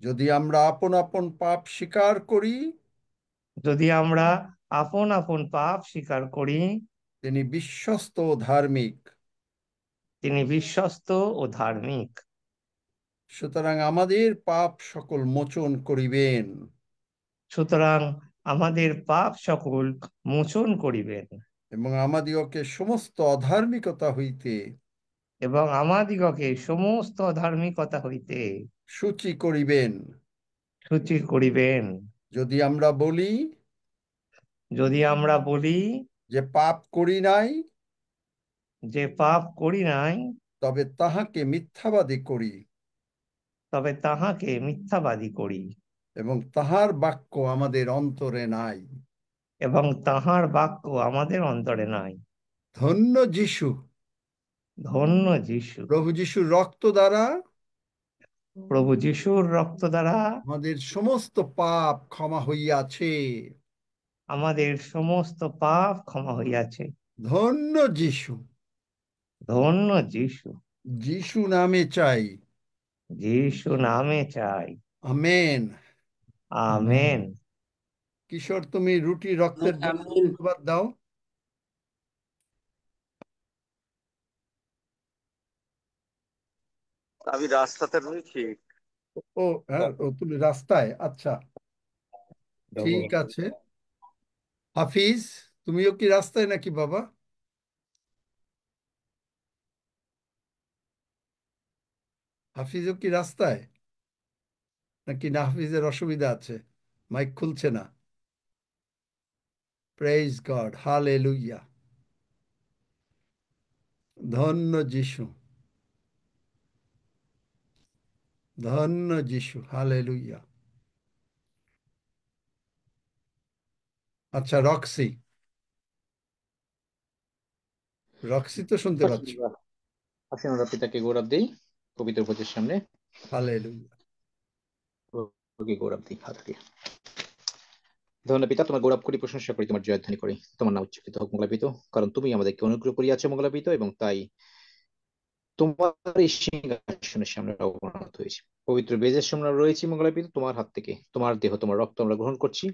যদি আমরা আপন আপন পাপ স্বীকার করি, যদি আমরা আপন আপন পাপ স্বীকার করি, তিনি বিশ্বস্ত ও ধার্মিক। তিনি বিশ্বস্ত ও ধার্মিক। সুতরাং আমাদের পাপ সকল মোচন করিবেন। সুতরাং আমাদের পাপ সকল মোচন করিবেন এবং আমাদিগকে সমস্ত অধার্মিকতা হইতে এবং আমাদিগকে সমস্ত ধার্মিকতা হইতে সূচি করিবেন। সূচি করিবেন। যদি আমরা বলি যদি আমরা বলি যে পাপ করি নাই, যে পাপ করি নাই, তবে তাহাকে মিথ্যাবাদী করি তবে তাহাকে মিথ্যাবাদী করি এবং তাহার বাক্য আমাদের অন্তরে নাই। এবং তাহার বাক্য আমাদের অন্তরে নাই। ধন্য যিশু, ধন্য যিশু। প্রভু যিশুর রক্ত দ্বারা প্রভু যিশুর রক্ত দ্বারা আমাদের সমস্ত পাপ ক্ষমা হইয়াছে। আমাদের সমস্ত পাপ ক্ষমা হইয়াছে। ধন্য যিশু। ধন্য যিশু। যিশু নামে চাই। যিশু নামে চাই। আমেন। আমেন। কিশোর, তুমি রুটি রক্তের জন্য আমিন। ধন্যবাদ দাও। আমি রাস্তাতে রয়েছি। ও হ্যাঁ, ও তুমি রাস্তায়? আচ্ছা, ঠিক আছে। হাফিজ, তুমিও কি রাস্তায় নাকি বাবা? হাফিজও কি রাস্তায় নাকি? না, হাফিজের অসুবিধা আছে, মাইক খুলছে না। Praise God, hallelujah. ধন্য যিশু, ধন্য যিশু, হালেলুয়া। আচ্ছা, রক্সি, রক্সি তো শুনতে পাচ্ছ? আসুন আমরা পিতাকে গৌরব দিই পবিত্র ভোজের সামনে। হালেলুয়া। প্রভুকে গৌরব দিই। হালেলুয়া। ধন্য পিতা, তোমার গৌরব করি, প্রশংসা করি, তোমার জয়ধ্বনি করি। তোমার নাম উচ্চকিত হোক মঙ্গলাপিত, কারণ তুমি আমাদেরকে অনুগ্রহ করিয়াছ মঙ্গলাপিত, এবং তাই তোমার এই সিংহাসনের সামনে অবনত হয়েছি। পবিত্র বেজের সামনে আমরা রয়েছি মঙ্গলাপিত, তোমার হাত থেকে তোমার দেহ তোমার রক্ত আমরা গ্রহণ করছি,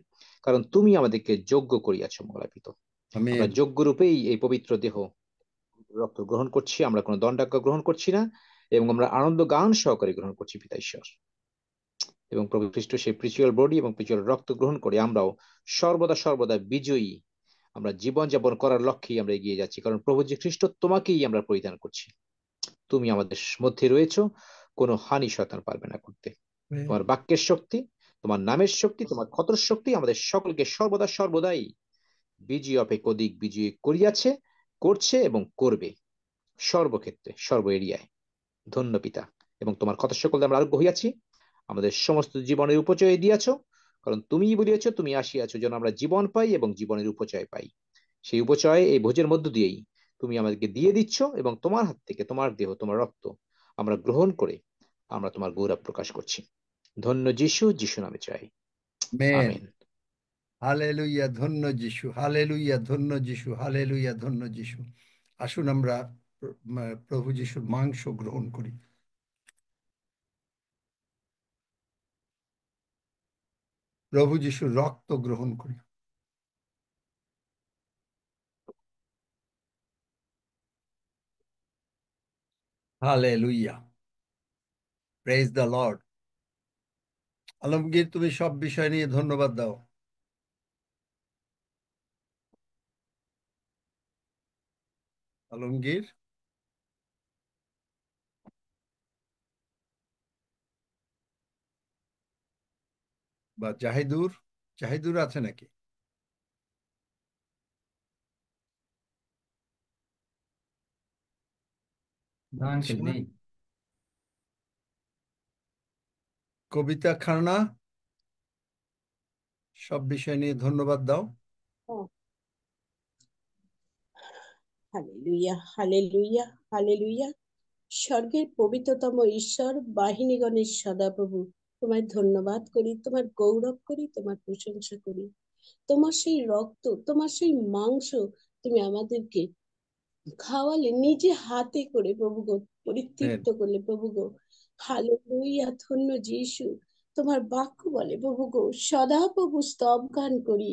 কারণ তুমি আমাদেরকে যোগ্য করিয়াছ মঙ্গলাপিত। আমরা আমেন। যোগ্য রূপেই এই পবিত্র দেহ রক্ত গ্রহণ করছি, আমরা কোনো দণ্ডাজ্ঞা গ্রহণ করছি না, এবং আমরা আনন্দ গান সহকারে গ্রহণ করছি পিতা ঈশ্বর। এবং প্রভু খ্রিস্ট সেই প্রিচুয়াল বডি এবং প্রিচুয়াল রক্ত গ্রহণ করে আমরাও সর্বদা সর্বদা বিজয়ী, আমরা জীবনযাপন করার লক্ষ্যেই আমরা এগিয়ে যাচ্ছি, কারণ প্রভু যে খ্রিস্ট তোমাকেই আমরা পরিধান করছি। তুমি আমাদের মধ্যে রয়েছো, কোনো হানি শয়তান পারবে না করতে। তোমার বাক্যের শক্তি, তোমার নামের শক্তি, তোমার ক্ষতর শক্তি আমাদের সকলকে সর্বদা সর্বদাই বিজয়ী অপেক্ষা অধিক বিজয়ী করিয়াছে, করছে এবং করবে সর্বক্ষেত্রে, সর্ব এরিয়ায়। ধন্য পিতা, এবং তোমার ক্ষত সকল আমরা আরোগ্য হইয়াছি, আমাদের সমস্ত জীবনের উপচয় দিয়াছ, কারণ তুমিই বলিয়াছ তুমি আসিয়াছ যেন আমরা জীবন পাই এবং জীবনের উপচয় পাই। সেই উপচয় এই ভোজের মধ্য দিয়েই তুমি আমাদেরকে দিয়ে দিচ্ছ, এবং তোমার হাত থেকে তোমার দেহ তোমার রক্ত আমরা গ্রহণ করে আমরা তোমার গৌরব প্রকাশ করছি। ধন্য যিশু, যিশু নামে চাই, আমেন। আমেন। হালেলুয়া। ধন্য যিশু, হালেলুয়া। ধন্য যিশু, হালেলুয়া। ধন্য যিশু। আসুন আমরা প্রভু যিশুর মাংস গ্রহণ করি। প্রভু যিশুর রক্ত গ্রহণ করি। Hallelujah. Praise the Lord. Alamgir, তুমি সব বিষয় নিয়ে ধন্যবাদ দাও। আলমগীর, বা জাহিদুর, জাহিদুর আছে নাকি? নেই। কবিতা খান্না, সব বিষয় নিয়ে ধন্যবাদ দাও। Hallelujah, hallelujah, hallelujah. স্বর্গের পবিত্রতম ঈশ্বর, বাহিনীগণের সদাপ্রভু, তোমায় ধন্যবাদ করি, তোমার গৌরব করি, তোমার প্রশংসা করি। তোমার সেই রক্ত, তোমার সেই মাংস তুমি আমাদেরকে খাওয়ালে নিজে হাতে করে প্রভু গো, পরিতৃপ্ত করলে প্রভু গো। হালেলুয়া, ধন্য যিশু। তোমার বাক্য বলে প্রভু গো, সদা প্রভু স্তব গান করি,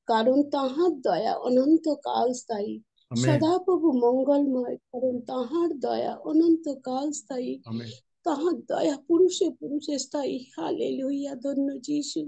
কারণ তাহার দয়া অনন্ত কাল স্থায়ী। আমেন। সদা প্রভু মঙ্গলময়, কারণ তাহার দয়া অনন্ত কাল স্থায়ী। আমেন। তাহার দয়া পুরুষে পুরুষে স্থায়ী। হালেলুইয়া, ধন্য যিশু,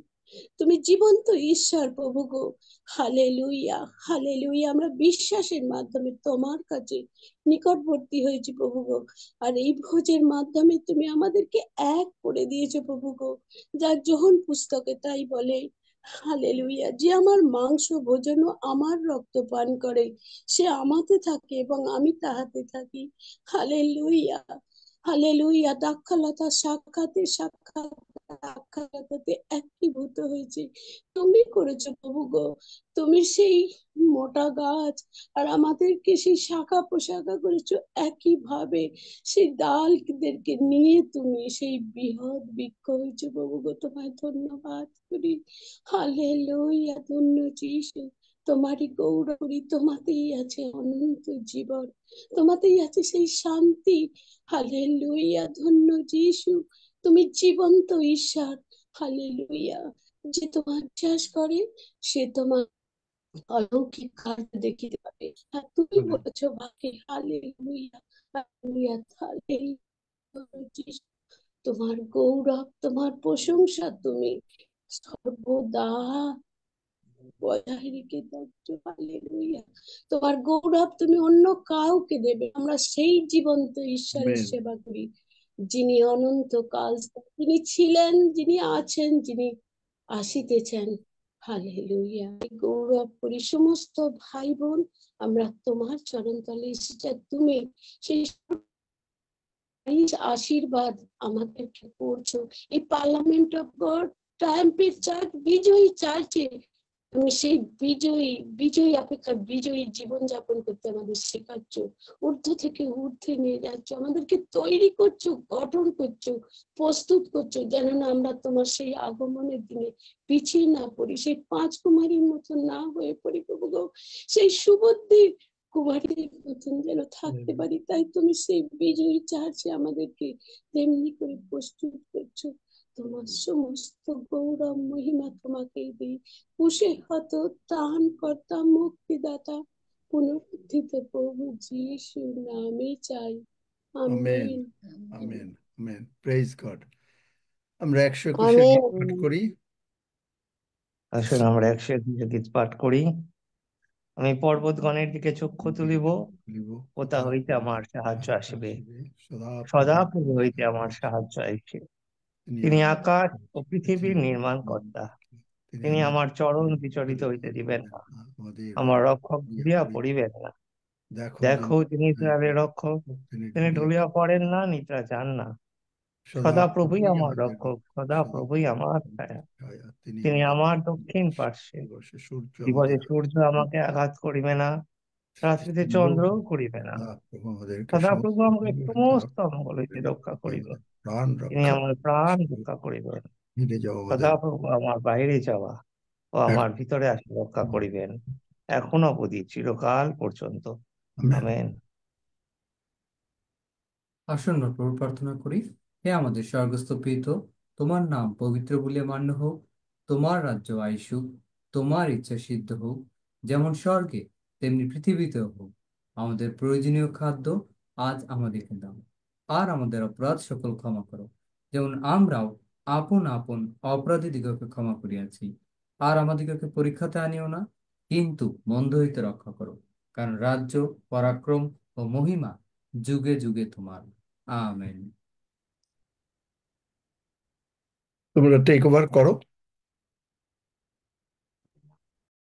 তুমি জীবন্ত ঈশ্বর প্রভু গো। Hallelujah, hallelujah. আমরা বিশ্বাসের মাধ্যমে তোমার কাছে নিকটবর্তী হয়েছি প্রভু গো। আর এই ভোজের মাধ্যমে তুমি আমাদেরকে এক করে দিয়েছো প্রভু গো। যা যোহন পুস্তকে তাই বলে, হালেলুইয়া, যে আমার মাংস ভোজন ও আমার রক্ত পান করে, সে আমাতে থাকে এবং আমি তাহাতে থাকি। Hallelujah, hallelujah. দাক্ষালতা সাক্ষাতে সাক্ষাৎ দাক্ষালতাতে একীভূত হয়েছে। তুমি করেছো প্রভু গো। তুমি সেই মোটা গাছ আর আমাদেরকে সেই শাখা প্রশাখা করেছো একই ভাবে। সেই ডালদেরকে নিয়ে তুমি সেই বৃহৎ বৃক্ষ হয়েছে প্রভু গো। তোমায় ধন্যবাদ করি। হালেলুইয়া, ধন্য যিশু। তোমারই গৌরব করি। তোমাতেই আছে অনন্ত জীবন, তোমাতেই আছে সেই শান্তি। হালেলুইয়া, ধন্য যিশু, তুমি জীবন্ত ঈশ্বর। হালেলুইয়া, যে তোমার বিশ্বাস করে সে তোমার অলৌকিক কাজ দেখিতে পাবে। আর তুমি বলেছো ভাগে। Hallelujah, hallelujah, hallelujah. যিশু, তোমার গৌরব, তোমার প্রশংসা তুমি সর্বদা বজায় রেখে যাচ্ছ। হালেলুইয়া, তোমার গৌরব তুমি অন্য কাউকে দেবে। আমরা সেই জীবন্ত ঈশ্বরের আমেন। সেবা করি, যিনি অনন্তকাল, যিনি ছিলেন, যিনি আছেন, যিনি আসিতেছেন। হালেলুইয়া, গৌরব করি। সমস্ত ভাই বোন আমরা তোমার চরণতলে এসেছি। আর তুমি সেই আশীর্বাদ আমাদেরকে করছো। এই পার্লামেন্ট অফ গড ট্রায়াম্ফের চার্চ, বিজয়ী চার্চে তুমি সেই বিজয়ী বিজয়ী অপেক্ষা বিজয়ী জীবন যাপন করতে আমাদের শেখাচ্ছ। ঊর্ধ্ব থেকে ঊর্ধ্বে নিয়ে যাচ্ছ, আমাদেরকে তৈরি করছো, গঠন করছো, প্রস্তুত করছো, যেন না আমরা তোমার সেই আগমনের দিনে পিছিয়ে না পড়ি, সেই 5 কুমারীর মতো না হয়ে পড়ি প্রভু গো। সেই সুবুদ্ধি কুমারীদের মতন যেন থাকতে পারি। তাই তুমি সেই বিজয়ী চার্চে আমাদেরকে তেমনি করে প্রস্তুত করছো। তোমার সমস্ত গৌরব মহিমা তোমাকেই দিই। কুশে হত ত্রাণ কর্তা মুক্তিদাতা পুনরুত্থিত প্রভু যিশু নামে চাই। Amen. Amen. Amen. Amen. Praise God. আমরা 121 আমেন। গীত পাঠ করি। আসলে আমরা 121 গীত পাঠ করি। আমি পর্বতগণের দিকে চক্ষু তুলিব, কোথা হইতে আমার সাহায্য আসিবে। সদাপ্রভু হইতে আমার সাহায্য আইছে। তিনি আকাশ ও পৃথিবীর নির্মাণ কর্তা। তিনি আমার চরণ বিচলিত হইতে দিবেন না, আমার রক্ষক ঢুলিয়া পড়িবেন না। দেখো, তিনি ইসরায়েলের রক্ষক, তিনি ঢুলিয়া পড়েন না, নিদ্রা যান না। সদাপ্রভুই আমার রক্ষক, সদাপ্রভুই আমার ছায়া। তিনি আমার দক্ষিণ পার্শ্বে। দিবসে সূর্য আমাকে আঘাত করিবে না, রাত্রিতে চন্দ্র করিবে না। সদাপ্রভু আমাকে সমস্ত মঙ্গল হইতে রক্ষা করিবেন। তিনি আমার প্রাণ রক্ষা করিবেন। সদাপ্রভু আমার বাইরে যাওয়া ও আমার ভিতরে আসা রক্ষা করিবেন, এখন অবধি চিরকাল পর্যন্ত। আমেন। আসুন আমরা প্রভু প্রার্থনা করি। হে আমাদের স্বর্গস্থ পিতা, তোমার নাম পবিত্র বলিয়া মান্য হোক, তোমার রাজ্য আইসুক, তোমার ইচ্ছা সিদ্ধ হোক, যেমন স্বর্গে তেমনি পৃথিবীতেও হোক। আমাদের প্রয়োজনীয় খাদ্য আজ আমাদেরকে দাও, আর আমাদের অপরাধ সকল ক্ষমা করো, যেমন আমরাও আপন আপন অপরাধীদিগকে ক্ষমা করিয়াছি। আর আমাদিগকে পরীক্ষাতে আনিও না, কিন্তু মন্দ হইতে রক্ষা করো, কারণ রাজ্য, পরাক্রম ও মহিমা যুগে যুগে তোমার। আমেন। তোমরা টেক ওভার করো।